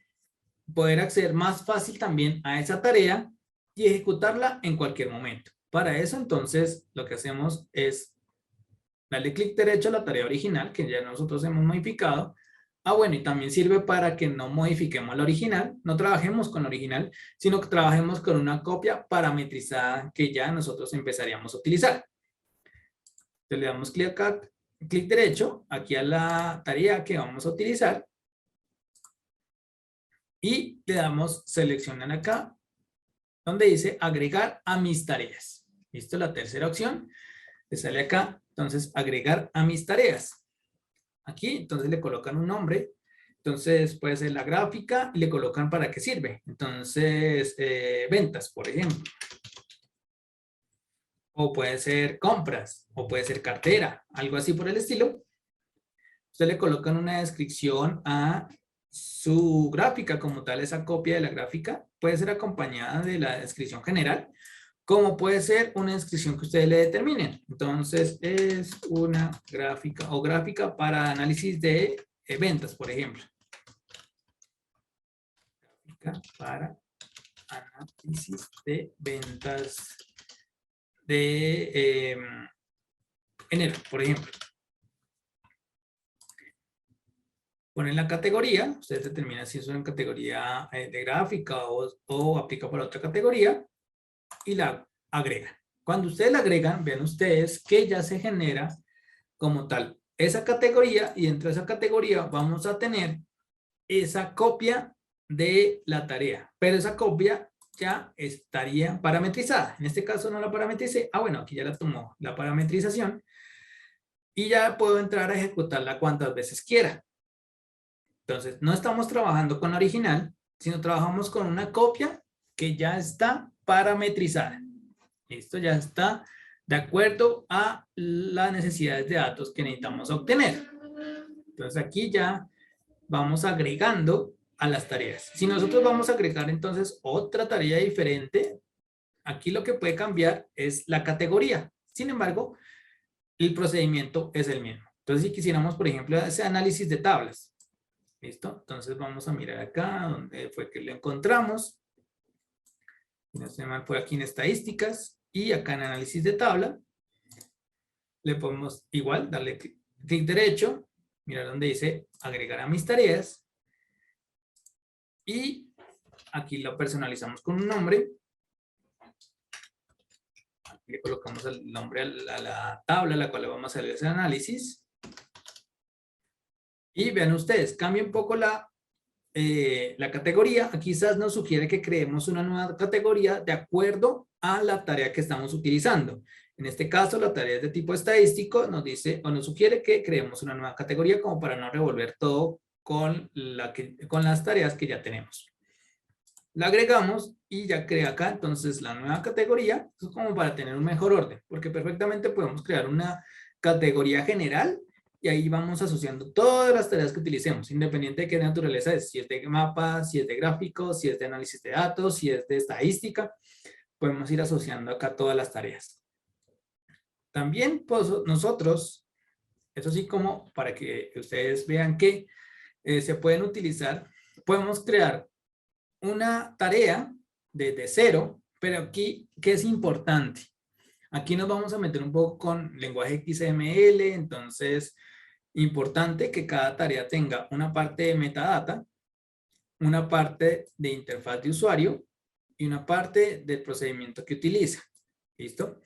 poder acceder más fácil también a esa tarea y ejecutarla en cualquier momento. Para eso entonces lo que hacemos es darle clic derecho a la tarea original que ya nosotros hemos modificado. Bueno, y también sirve para que no modifiquemos la original, no trabajemos con la original, sino que trabajemos con una copia parametrizada que ya nosotros empezaríamos a utilizar. Entonces le damos clic derecho aquí a la tarea que vamos a utilizar y le damos seleccionar acá donde dice agregar a mis tareas. ¿Listo? La tercera opción le sale acá, entonces agregar a mis tareas. Aquí, entonces le colocan un nombre, entonces puede ser la gráfica y le colocan para qué sirve. Entonces, ventas, por ejemplo. O puede ser compras, o puede ser cartera, algo así por el estilo. Usted le colocan una descripción a su gráfica como tal, esa copia de la gráfica. Puede ser acompañada de la descripción general, como puede ser una descripción que ustedes le determinen. Entonces, es una gráfica o gráfica para análisis de ventas, por ejemplo. Gráfica para análisis de ventas de enero, por ejemplo. Ponen la categoría, ustedes determinan si es una categoría de gráfica o aplica para otra categoría y la agregan. Cuando ustedes la agregan, vean ustedes que ya se genera como tal esa categoría y dentro de esa categoría vamos a tener esa copia de la tarea, pero esa copia ya estaría parametrizada. En este caso no la parametricé. Bueno, aquí ya la tomó la parametrización y ya puedo entrar a ejecutarla cuantas veces quiera. Entonces, no estamos trabajando con la original, sino trabajamos con una copia que ya está parametrizada. Esto ya está de acuerdo a las necesidades de datos que necesitamos obtener. Entonces, aquí ya vamos agregando a las tareas. Si nosotros vamos a agregar entonces otra tarea diferente, aquí lo que puede cambiar es la categoría. Sin embargo, el procedimiento es el mismo. Entonces, si quisiéramos, por ejemplo, ese análisis de tablas, ¿listo? Entonces vamos a mirar acá donde fue que lo encontramos. No sé mal, fue aquí en estadísticas y acá en análisis de tabla. Le podemos igual darle clic derecho, mirar donde dice agregar a mis tareas. Y aquí lo personalizamos con un nombre. Aquí le colocamos el nombre a la tabla a la cual le vamos a hacer ese análisis. Y vean ustedes, cambia un poco la categoría. Aquí quizás nos sugiere que creemos una nueva categoría de acuerdo a la tarea que estamos utilizando. En este caso, la tarea es de tipo estadístico, nos dice o nos sugiere que creemos una nueva categoría como para no revolver todo con las tareas que ya tenemos. La agregamos y ya crea acá entonces la nueva categoría. Eso es como para tener un mejor orden, porque perfectamente podemos crear una categoría general y ahí vamos asociando todas las tareas que utilicemos, independiente de qué naturaleza es, si es de mapa, si es de gráfico, si es de análisis de datos, si es de estadística, podemos ir asociando acá todas las tareas. También pues, nosotros, eso sí como para que ustedes vean que se pueden utilizar, podemos crear una tarea desde cero, pero aquí, ¿qué es importante? Aquí nos vamos a meter un poco con lenguaje XML, entonces, importante que cada tarea tenga una parte de metadata, una parte de interfaz de usuario y una parte del procedimiento que utiliza. ¿Listo?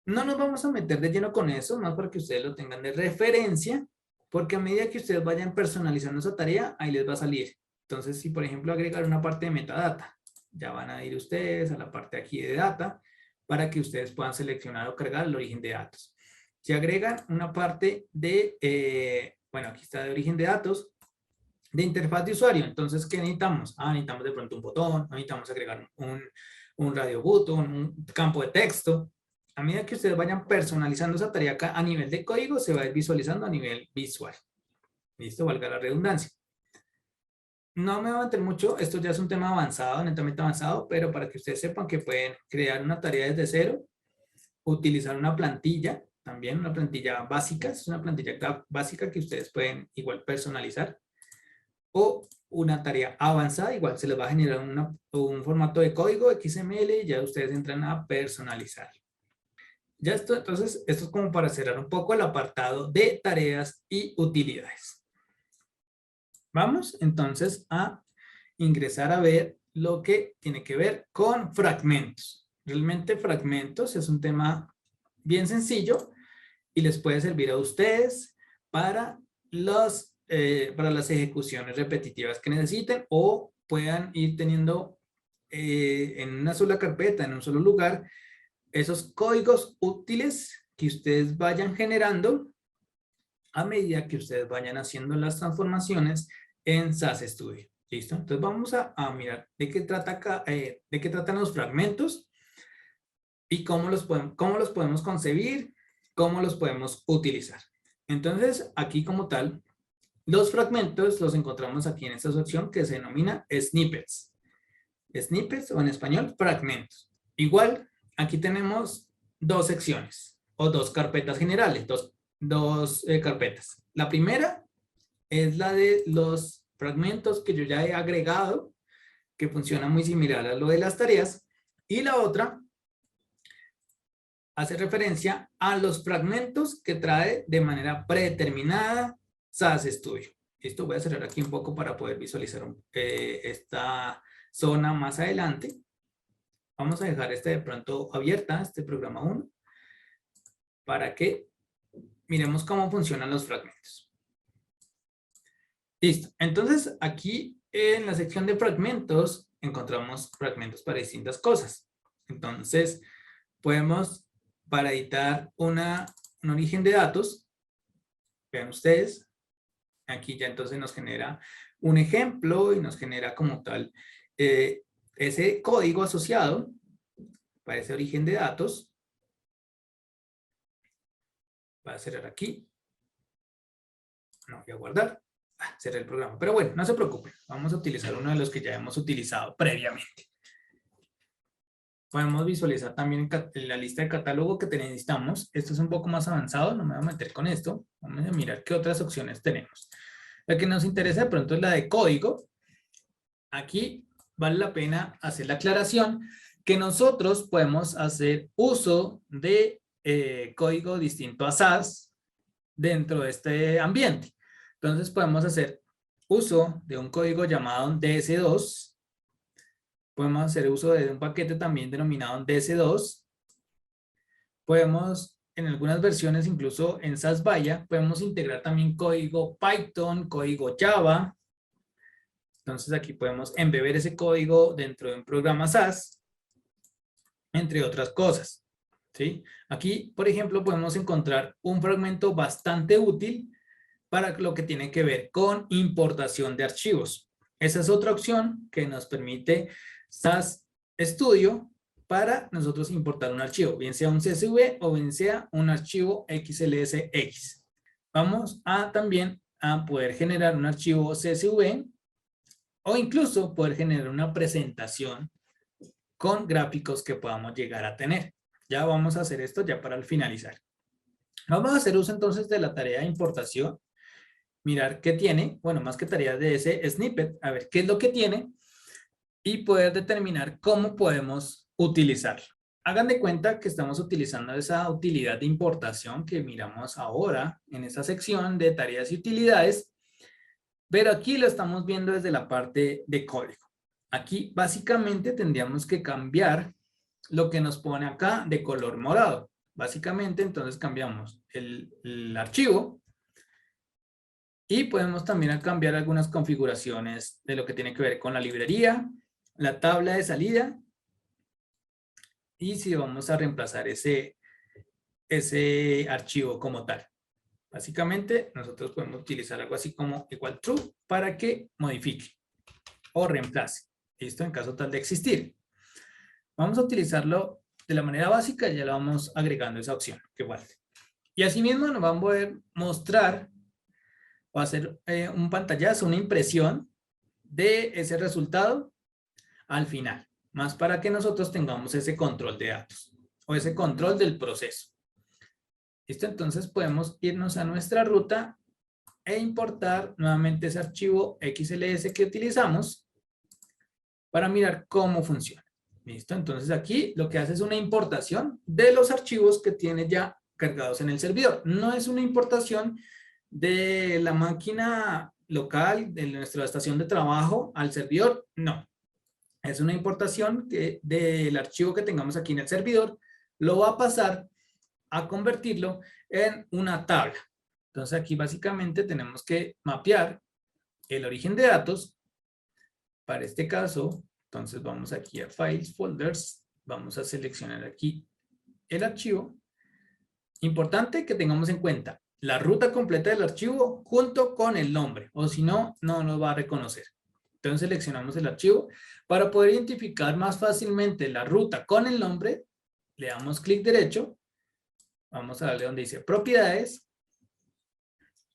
No nos vamos a meter de lleno con eso, más para que ustedes lo tengan de referencia, porque a medida que ustedes vayan personalizando esa tarea, ahí les va a salir. Entonces, si por ejemplo agregar una parte de metadata, ya van a ir ustedes a la parte aquí de data, para que ustedes puedan seleccionar o cargar el origen de datos. Si agregan una parte de, bueno, aquí está de origen de datos, de interfaz de usuario, entonces, ¿qué necesitamos? Necesitamos de pronto un botón, necesitamos agregar un radio button, un campo de texto. A medida que ustedes vayan personalizando esa tarea acá a nivel de código, se va a ir visualizando a nivel visual. ¿Listo? Valga la redundancia. No me voy a meter mucho, esto ya es un tema avanzado, netamente avanzado, pero para que ustedes sepan que pueden crear una tarea desde cero, utilizar una plantilla, también una plantilla básica, es una plantilla básica que ustedes pueden igual personalizar, o una tarea avanzada, igual se les va a generar un formato de código XML y ya ustedes entran a personalizar. Ya esto, entonces, esto es como para cerrar un poco el apartado de tareas y utilidades. Vamos entonces a ingresar a ver lo que tiene que ver con fragmentos. Realmente fragmentos es un tema bien sencillo y les puede servir a ustedes para las ejecuciones repetitivas que necesiten o puedan ir teniendo en una sola carpeta, en un solo lugar, esos códigos útiles que ustedes vayan generando a medida que ustedes vayan haciendo las transformaciones en SAS Studio. ¿Listo? Entonces vamos a mirar de qué tratan los fragmentos y cómo los podemos concebir, cómo los podemos utilizar. Entonces, aquí como tal, los fragmentos los encontramos aquí en esta sección que se denomina snippets. Snippets o en español, fragmentos. Igual, aquí tenemos dos secciones o dos carpetas generales, dos carpetas. La primera es la de los fragmentos que yo ya he agregado, que funciona muy similar a lo de las tareas. Y la otra hace referencia a los fragmentos que trae de manera predeterminada SAS Studio. Esto voy a cerrar aquí un poco para poder visualizar esta zona más adelante. Vamos a dejar de pronto abierta, este programa 1, para que miremos cómo funcionan los fragmentos. Listo. Entonces, aquí en la sección de fragmentos, encontramos fragmentos para distintas cosas. Entonces, podemos, para editar un origen de datos, vean ustedes, aquí ya entonces nos genera un ejemplo y nos genera como tal ese código asociado para ese origen de datos. Voy a cerrar aquí. No voy a guardar. Cerré el programa. Pero bueno, no se preocupen. Vamos a utilizar uno de los que ya hemos utilizado previamente. Podemos visualizar también en la lista de catálogo que necesitamos. Esto es un poco más avanzado. No me voy a meter con esto. Vamos a mirar qué otras opciones tenemos. La que nos interesa de pronto es la de código. Aquí vale la pena hacer la aclaración que nosotros podemos hacer uso de código distinto a SAS dentro de este ambiente. Entonces podemos hacer uso de un código llamado DS2. Podemos hacer uso de un paquete también denominado DS2. Podemos, en algunas versiones, incluso en SAS Viya, podemos integrar también código Python, código Java. Entonces aquí podemos embeber ese código dentro de un programa SAS, entre otras cosas. ¿Sí? Aquí, por ejemplo, podemos encontrar un fragmento bastante útil para lo que tiene que ver con importación de archivos. Esa es otra opción que nos permite SAS Studio para nosotros importar un archivo, bien sea un CSV o bien sea un archivo XLSX. Vamos también a poder generar un archivo CSV o incluso poder generar una presentación con gráficos que podamos llegar a tener. Ya vamos a hacer esto ya para finalizar. Vamos a hacer uso entonces de la tarea de importación. Mirar qué tiene, bueno, más que tareas de ese snippet, a ver qué es lo que tiene y poder determinar cómo podemos utilizarlo. Hagan de cuenta que estamos utilizando esa utilidad de importación que miramos ahora en esta sección de tareas y utilidades, pero aquí lo estamos viendo desde la parte de código. Aquí básicamente tendríamos que cambiar lo que nos pone acá de color morado. Básicamente entonces cambiamos el archivo. Y podemos también cambiar algunas configuraciones de lo que tiene que ver con la librería, la tabla de salida. Y si vamos a reemplazar ese archivo como tal. Básicamente nosotros podemos utilizar algo así como igual true para que modifique o reemplace. Esto en caso tal de existir. Vamos a utilizarlo de la manera básica y ya lo vamos agregando esa opción que igual. Y asimismo nos van a poder mostrar o hacer un pantallazo, una impresión de ese resultado al final, más para que nosotros tengamos ese control de datos o ese control del proceso. ¿Listo? Entonces podemos irnos a nuestra ruta e importar nuevamente ese archivo XLS que utilizamos para mirar cómo funciona. ¿Listo? Entonces aquí lo que hace es una importación de los archivos que tiene ya cargados en el servidor. No es una importación de la máquina local de nuestra estación de trabajo al servidor, no. Es una importación que del archivo que tengamos aquí en el servidor, lo va a pasar a convertirlo en una tabla. Entonces aquí básicamente tenemos que mapear el origen de datos. Para este caso, entonces vamos aquí a Files, Folders, vamos a seleccionar aquí el archivo. Importante que tengamos en cuenta la ruta completa del archivo junto con el nombre, o si no, no nos va a reconocer. Entonces seleccionamos el archivo. Para poder identificar más fácilmente la ruta con el nombre, le damos clic derecho. Vamos a darle donde dice propiedades.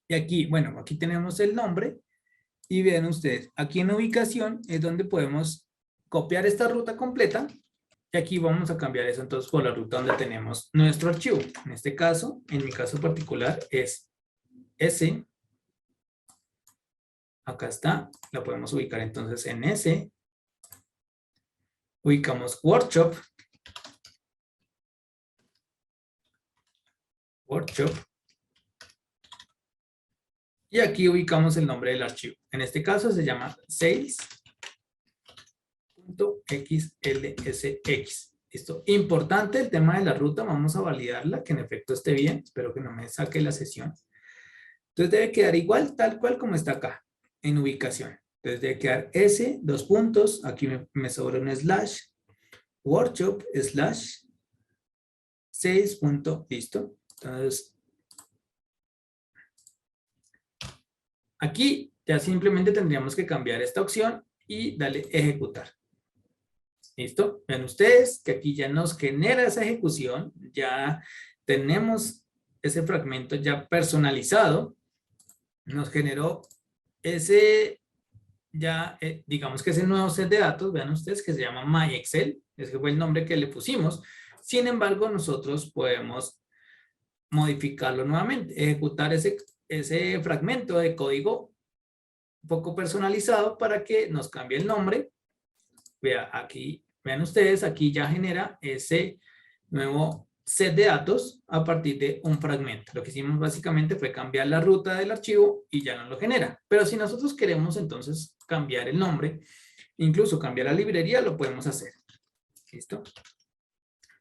Y aquí, bueno, aquí tenemos el nombre. Y vean ustedes, aquí en ubicación es donde podemos copiar esta ruta completa. Y aquí vamos a cambiar eso entonces por la ruta donde tenemos nuestro archivo. En este caso, en mi caso particular es S. Acá está, la podemos ubicar entonces en S. Ubicamos workshop. workshop. Y aquí ubicamos el nombre del archivo. En este caso se llama sales.xlsx. Listo. Importante el tema de la ruta. Vamos a validarla, que en efecto esté bien. Espero que no me saque la sesión. Entonces debe quedar igual, tal cual como está acá, en ubicación. Entonces debe quedar S, dos puntos. Aquí me sobra un slash. Workshop, slash. Sales. Listo. Entonces, aquí ya simplemente tendríamos que cambiar esta opción y darle ejecutar. ¿Listo? Vean ustedes que aquí ya nos genera esa ejecución, ya tenemos ese fragmento ya personalizado, nos generó ese, ya digamos que ese nuevo set de datos, vean ustedes que se llama MyExcel, ese fue el nombre que le pusimos. Sin embargo, nosotros podemos modificarlo nuevamente, ejecutar ese fragmento de código un poco personalizado para que nos cambie el nombre. Vea, aquí, vean ustedes, aquí ya genera ese nuevo set de datos a partir de un fragmento. Lo que hicimos básicamente fue cambiar la ruta del archivo y ya nos lo genera. Pero si nosotros queremos entonces cambiar el nombre, incluso cambiar la librería, lo podemos hacer. ¿Listo?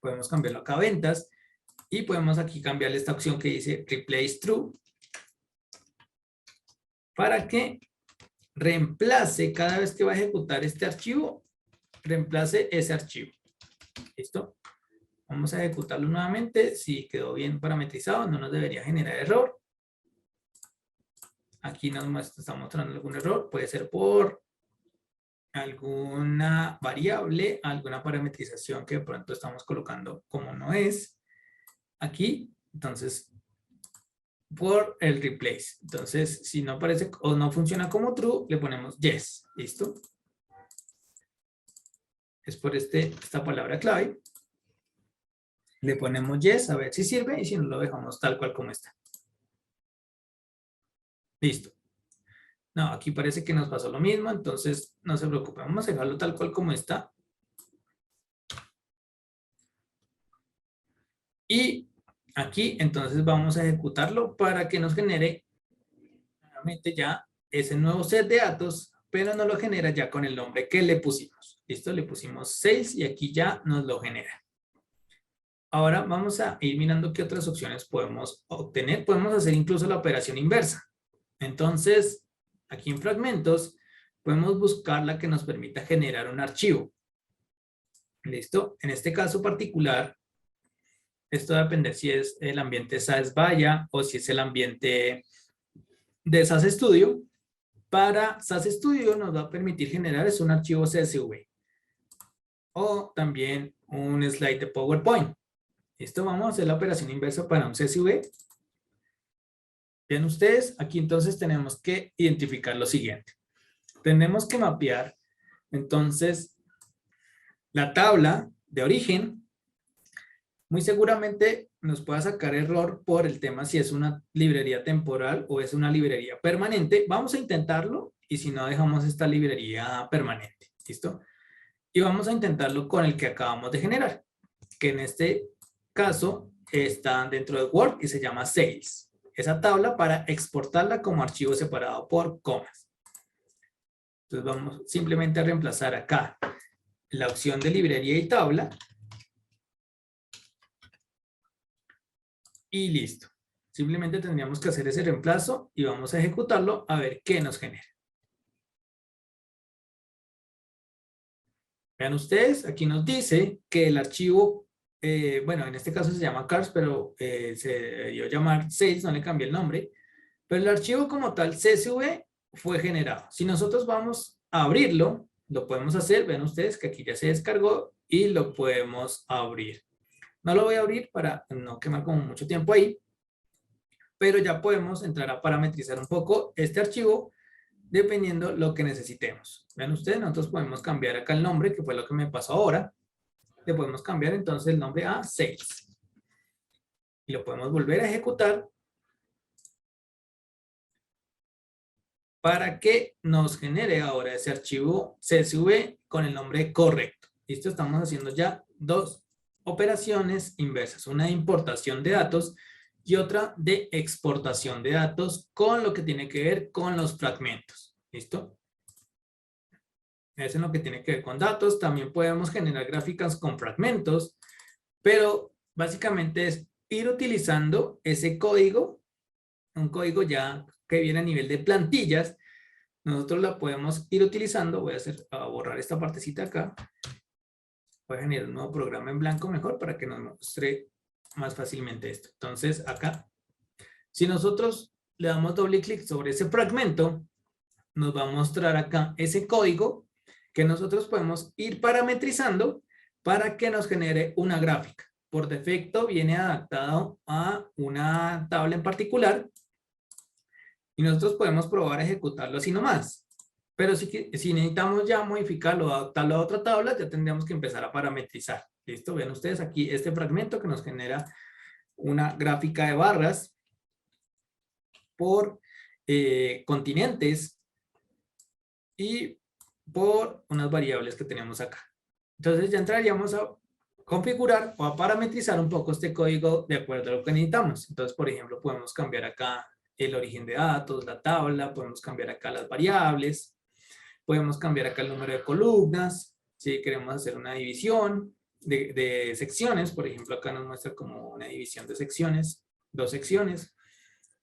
Podemos cambiarlo acá a ventas y podemos aquí cambiarle esta opción que dice replace true para que reemplace cada vez que va a ejecutar este archivo, reemplace ese archivo. ¿Listo? Vamos a ejecutarlo nuevamente. Si quedó bien parametrizado, no nos debería generar error. Aquí nos está mostrando algún error. Puede ser por alguna variable, alguna parametrización que de pronto estamos colocando como no es. Aquí, entonces, por el replace. Entonces, si no aparece o no funciona como true, le ponemos yes. ¿Listo? Es por esta palabra clave. Le ponemos yes a ver si sirve y si no lo dejamos tal cual como está. Listo. No, aquí parece que nos pasó lo mismo, entonces no se preocupe. Vamos a dejarlo tal cual como está. Y aquí entonces vamos a ejecutarlo para que nos genere nuevamente ya ese nuevo set de datos, pero no lo genera ya con el nombre que le pusimos. Listo, le pusimos 6 y aquí ya nos lo genera. Ahora vamos a ir mirando qué otras opciones podemos obtener. Podemos hacer incluso la operación inversa. Entonces, aquí en fragmentos, podemos buscar la que nos permita generar un archivo. ¿Listo? En este caso particular, esto va a depender si es el ambiente SAS Vaya o si es el ambiente de SAS Studio. Para SAS Studio nos va a permitir generar un archivo CSV o también un slide de PowerPoint. ¿Listo? Vamos a hacer la operación inversa para un CSV. Bien ustedes, aquí entonces tenemos que identificar lo siguiente. Tenemos que mapear entonces la tabla de origen. Muy seguramente nos pueda sacar error por el tema si es una librería temporal o es una librería permanente. Vamos a intentarlo y si no dejamos esta librería permanente. ¿Listo? Y vamos a intentarlo con el que acabamos de generar, que en este caso está dentro de Word y se llama Sales. Esa tabla para exportarla como archivo separado por comas. Entonces vamos simplemente a reemplazar acá la opción de librería y tabla. Y listo. Simplemente tendríamos que hacer ese reemplazo y vamos a ejecutarlo a ver qué nos genera. Vean ustedes, aquí nos dice que el archivo, bueno, en este caso se llama cars, pero se debió llamar sales, no le cambié el nombre. Pero el archivo como tal, CSV, fue generado. Si nosotros vamos a abrirlo, lo podemos hacer. Vean ustedes que aquí ya se descargó y lo podemos abrir. No lo voy a abrir para no quemar como mucho tiempo ahí, pero ya podemos entrar a parametrizar un poco este archivo dependiendo lo que necesitemos. Vean ustedes, nosotros podemos cambiar acá el nombre, que fue lo que me pasó ahora. Le podemos cambiar entonces el nombre a Sales. Y lo podemos volver a ejecutar para que nos genere ahora ese archivo CSV con el nombre correcto. Listo, estamos haciendo ya dos operaciones inversas. Una de importación de datos y otra de exportación de datos con lo que tiene que ver con los fragmentos. ¿Listo? Eso es lo que tiene que ver con datos. También podemos generar gráficas con fragmentos, pero básicamente es ir utilizando ese código, un código ya que viene a nivel de plantillas. Nosotros la podemos ir utilizando. Voy a borrar esta partecita acá. Voy a generar un nuevo programa en blanco mejor para que nos muestre más fácilmente esto. Entonces acá, si nosotros le damos doble clic sobre ese fragmento, nos va a mostrar acá ese código que nosotros podemos ir parametrizando para que nos genere una gráfica. Por defecto viene adaptado a una tabla en particular y nosotros podemos probar a ejecutarlo así nomás. Pero si necesitamos ya modificarlo, adaptarlo a otra tabla, ya tendríamos que empezar a parametrizar. ¿Listo? Ven ustedes aquí este fragmento que nos genera una gráfica de barras por continentes y por unas variables que tenemos acá. Entonces ya entraríamos a configurar o a parametrizar un poco este código de acuerdo a lo que necesitamos. Entonces, por ejemplo, podemos cambiar acá el origen de datos, la tabla, podemos cambiar acá las variables, podemos cambiar acá el número de columnas, si queremos hacer una división de secciones, por ejemplo, acá nos muestra como una división de secciones, 2 secciones,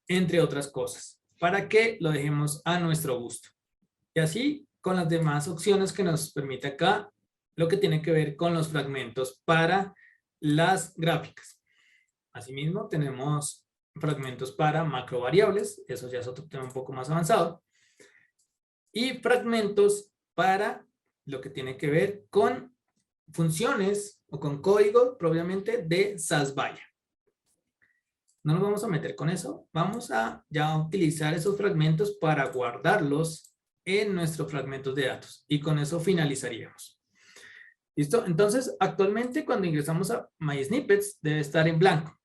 entre otras cosas, para que lo dejemos a nuestro gusto. Y así con las demás opciones que nos permite acá, lo que tiene que ver con los fragmentos para las gráficas. Asimismo, tenemos fragmentos para macro variables, eso ya es otro tema un poco más avanzado. Y fragmentos para lo que tiene que ver con funciones o con código propiamente de SAS-Vaya. No nos vamos a meter con eso, vamos a ya utilizar esos fragmentos para guardarlos en nuestros fragmentos de datos y con eso finalizaríamos. ¿Listo? Entonces, actualmente cuando ingresamos a MySnippets debe estar en blanco.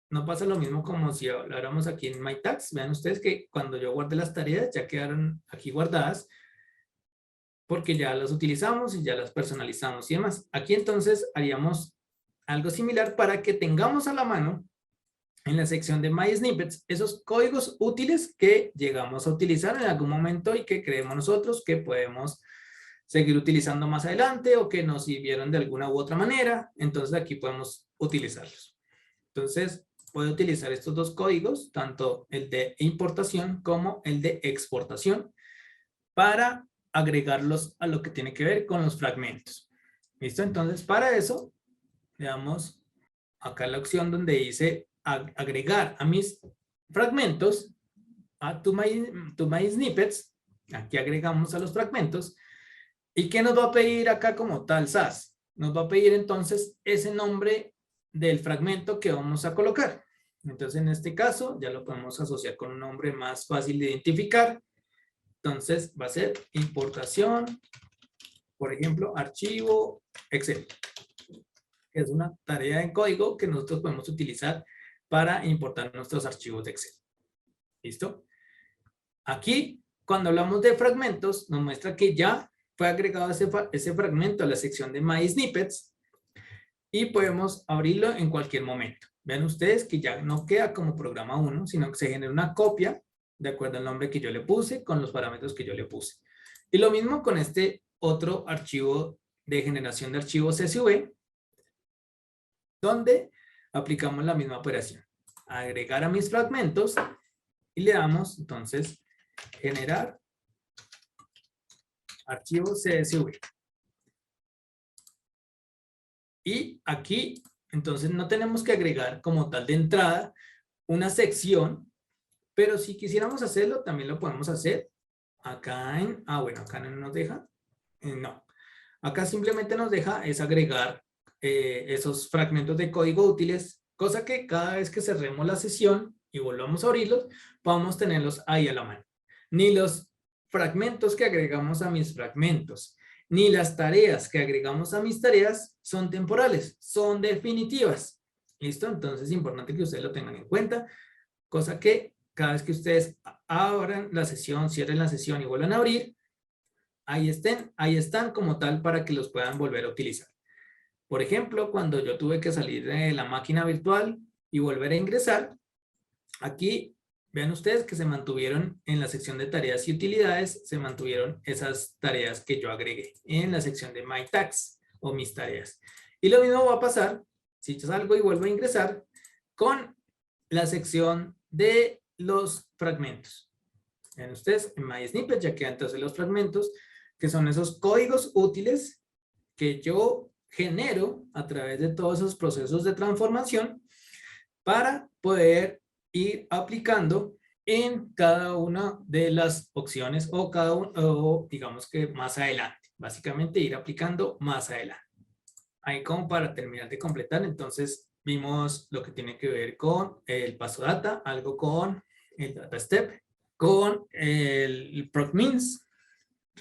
No pasa lo mismo como si habláramos aquí en MyTags. Vean ustedes que cuando yo guardé las tareas ya quedaron aquí guardadas porque ya las utilizamos y ya las personalizamos y demás. Aquí entonces haríamos algo similar para que tengamos a la mano en la sección de MySnippets esos códigos útiles que llegamos a utilizar en algún momento y que creemos nosotros que podemos seguir utilizando más adelante o que nos sirvieron de alguna u otra manera. Entonces aquí podemos utilizarlos. Entonces puedo utilizar estos dos códigos, tanto el de importación como el de exportación, para agregarlos a lo que tiene que ver con los fragmentos. ¿Listo? Entonces para eso le damos acá la opción donde dice agregar a mis fragmentos a to my snippets. Aquí agregamos a los fragmentos. ¿Y qué nos va a pedir acá como tal SAS? Nos va a pedir entonces ese nombre del fragmento que vamos a colocar. Entonces en este caso ya lo podemos asociar con un nombre más fácil de identificar. Entonces va a ser importación, por ejemplo, archivo Excel. Es una tarea en código que nosotros podemos utilizar para importar nuestros archivos de Excel. ¿Listo? Aquí, cuando hablamos de fragmentos, nos muestra que ya fue agregado ese fragmento a la sección de MySnippets y podemos abrirlo en cualquier momento. Vean ustedes que ya no queda como programa 1, sino que se genera una copia de acuerdo al nombre que yo le puse con los parámetros que yo le puse. Y lo mismo con este otro archivo de generación de archivos CSV, donde aplicamos la misma operación. Agregar a mis fragmentos y le damos entonces generar archivo CSV. Y aquí entonces no tenemos que agregar como tal de entrada una sección, pero si quisiéramos hacerlo también lo podemos hacer acá en, bueno, acá no nos deja, no. Acá simplemente nos deja es agregar esos fragmentos de código útiles, cosa que cada vez que cerremos la sesión y volvamos a abrirlos, podamos tenerlos ahí a la mano. Ni los fragmentos que agregamos a mis fragmentos, ni las tareas que agregamos a mis tareas son temporales, son definitivas. ¿Listo? Entonces es importante que ustedes lo tengan en cuenta, cosa que cada vez que ustedes abran la sesión, cierren la sesión y vuelvan a abrir, ahí están como tal para que los puedan volver a utilizar. Por ejemplo, cuando yo tuve que salir de la máquina virtual y volver a ingresar, aquí vean ustedes que se mantuvieron en la sección de tareas y utilidades, se mantuvieron esas tareas que yo agregué en la sección de My Tasks o mis tareas. Y lo mismo va a pasar si yo salgo y vuelvo a ingresar con la sección de los fragmentos. Vean ustedes en My Snippet ya quedan entonces los fragmentos, que son esos códigos útiles que yo genero a través de todos esos procesos de transformación para poder ir aplicando en cada una de las opciones o cada uno, o digamos que más adelante. Básicamente ir aplicando más adelante. Ahí como para terminar de completar, entonces vimos lo que tiene que ver con el paso data, algo con el data step, con el procmins,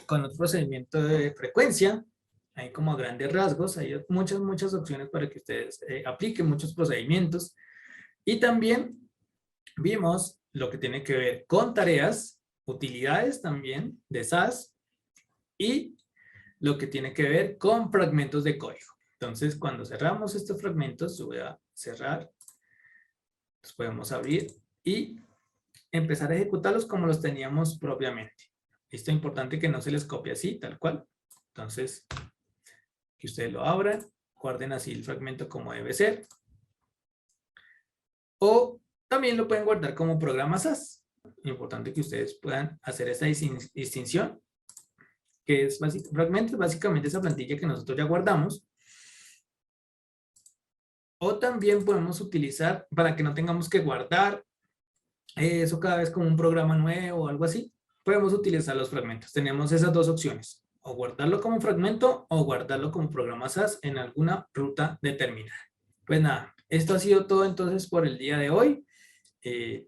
con el procedimiento de frecuencia. Hay como a grandes rasgos, hay muchas opciones para que ustedes apliquen muchos procedimientos. Y también vimos lo que tiene que ver con tareas, utilidades también de SAS y lo que tiene que ver con fragmentos de código. Entonces, cuando cerramos estos fragmentos, yo voy a cerrar, los podemos abrir y empezar a ejecutarlos como los teníamos propiamente. Esto es importante que no se les copie así, tal cual. Entonces, que ustedes lo abran, guarden así el fragmento como debe ser. O también lo pueden guardar como programa SAS. Importante que ustedes puedan hacer esa distinción, que es fragmentos, básicamente esa plantilla que nosotros ya guardamos. O también podemos utilizar, para que no tengamos que guardar eso cada vez como un programa nuevo o algo así, podemos utilizar los fragmentos. Tenemos esas dos opciones, o guardarlo como fragmento o guardarlo como programa SAS en alguna ruta determinada. Pues nada, esto ha sido todo entonces por el día de hoy.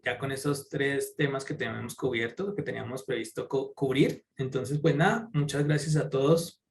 Ya con esos 3 temas que tenemos cubiertos, que teníamos previsto cubrir. Entonces, pues nada, muchas gracias a todos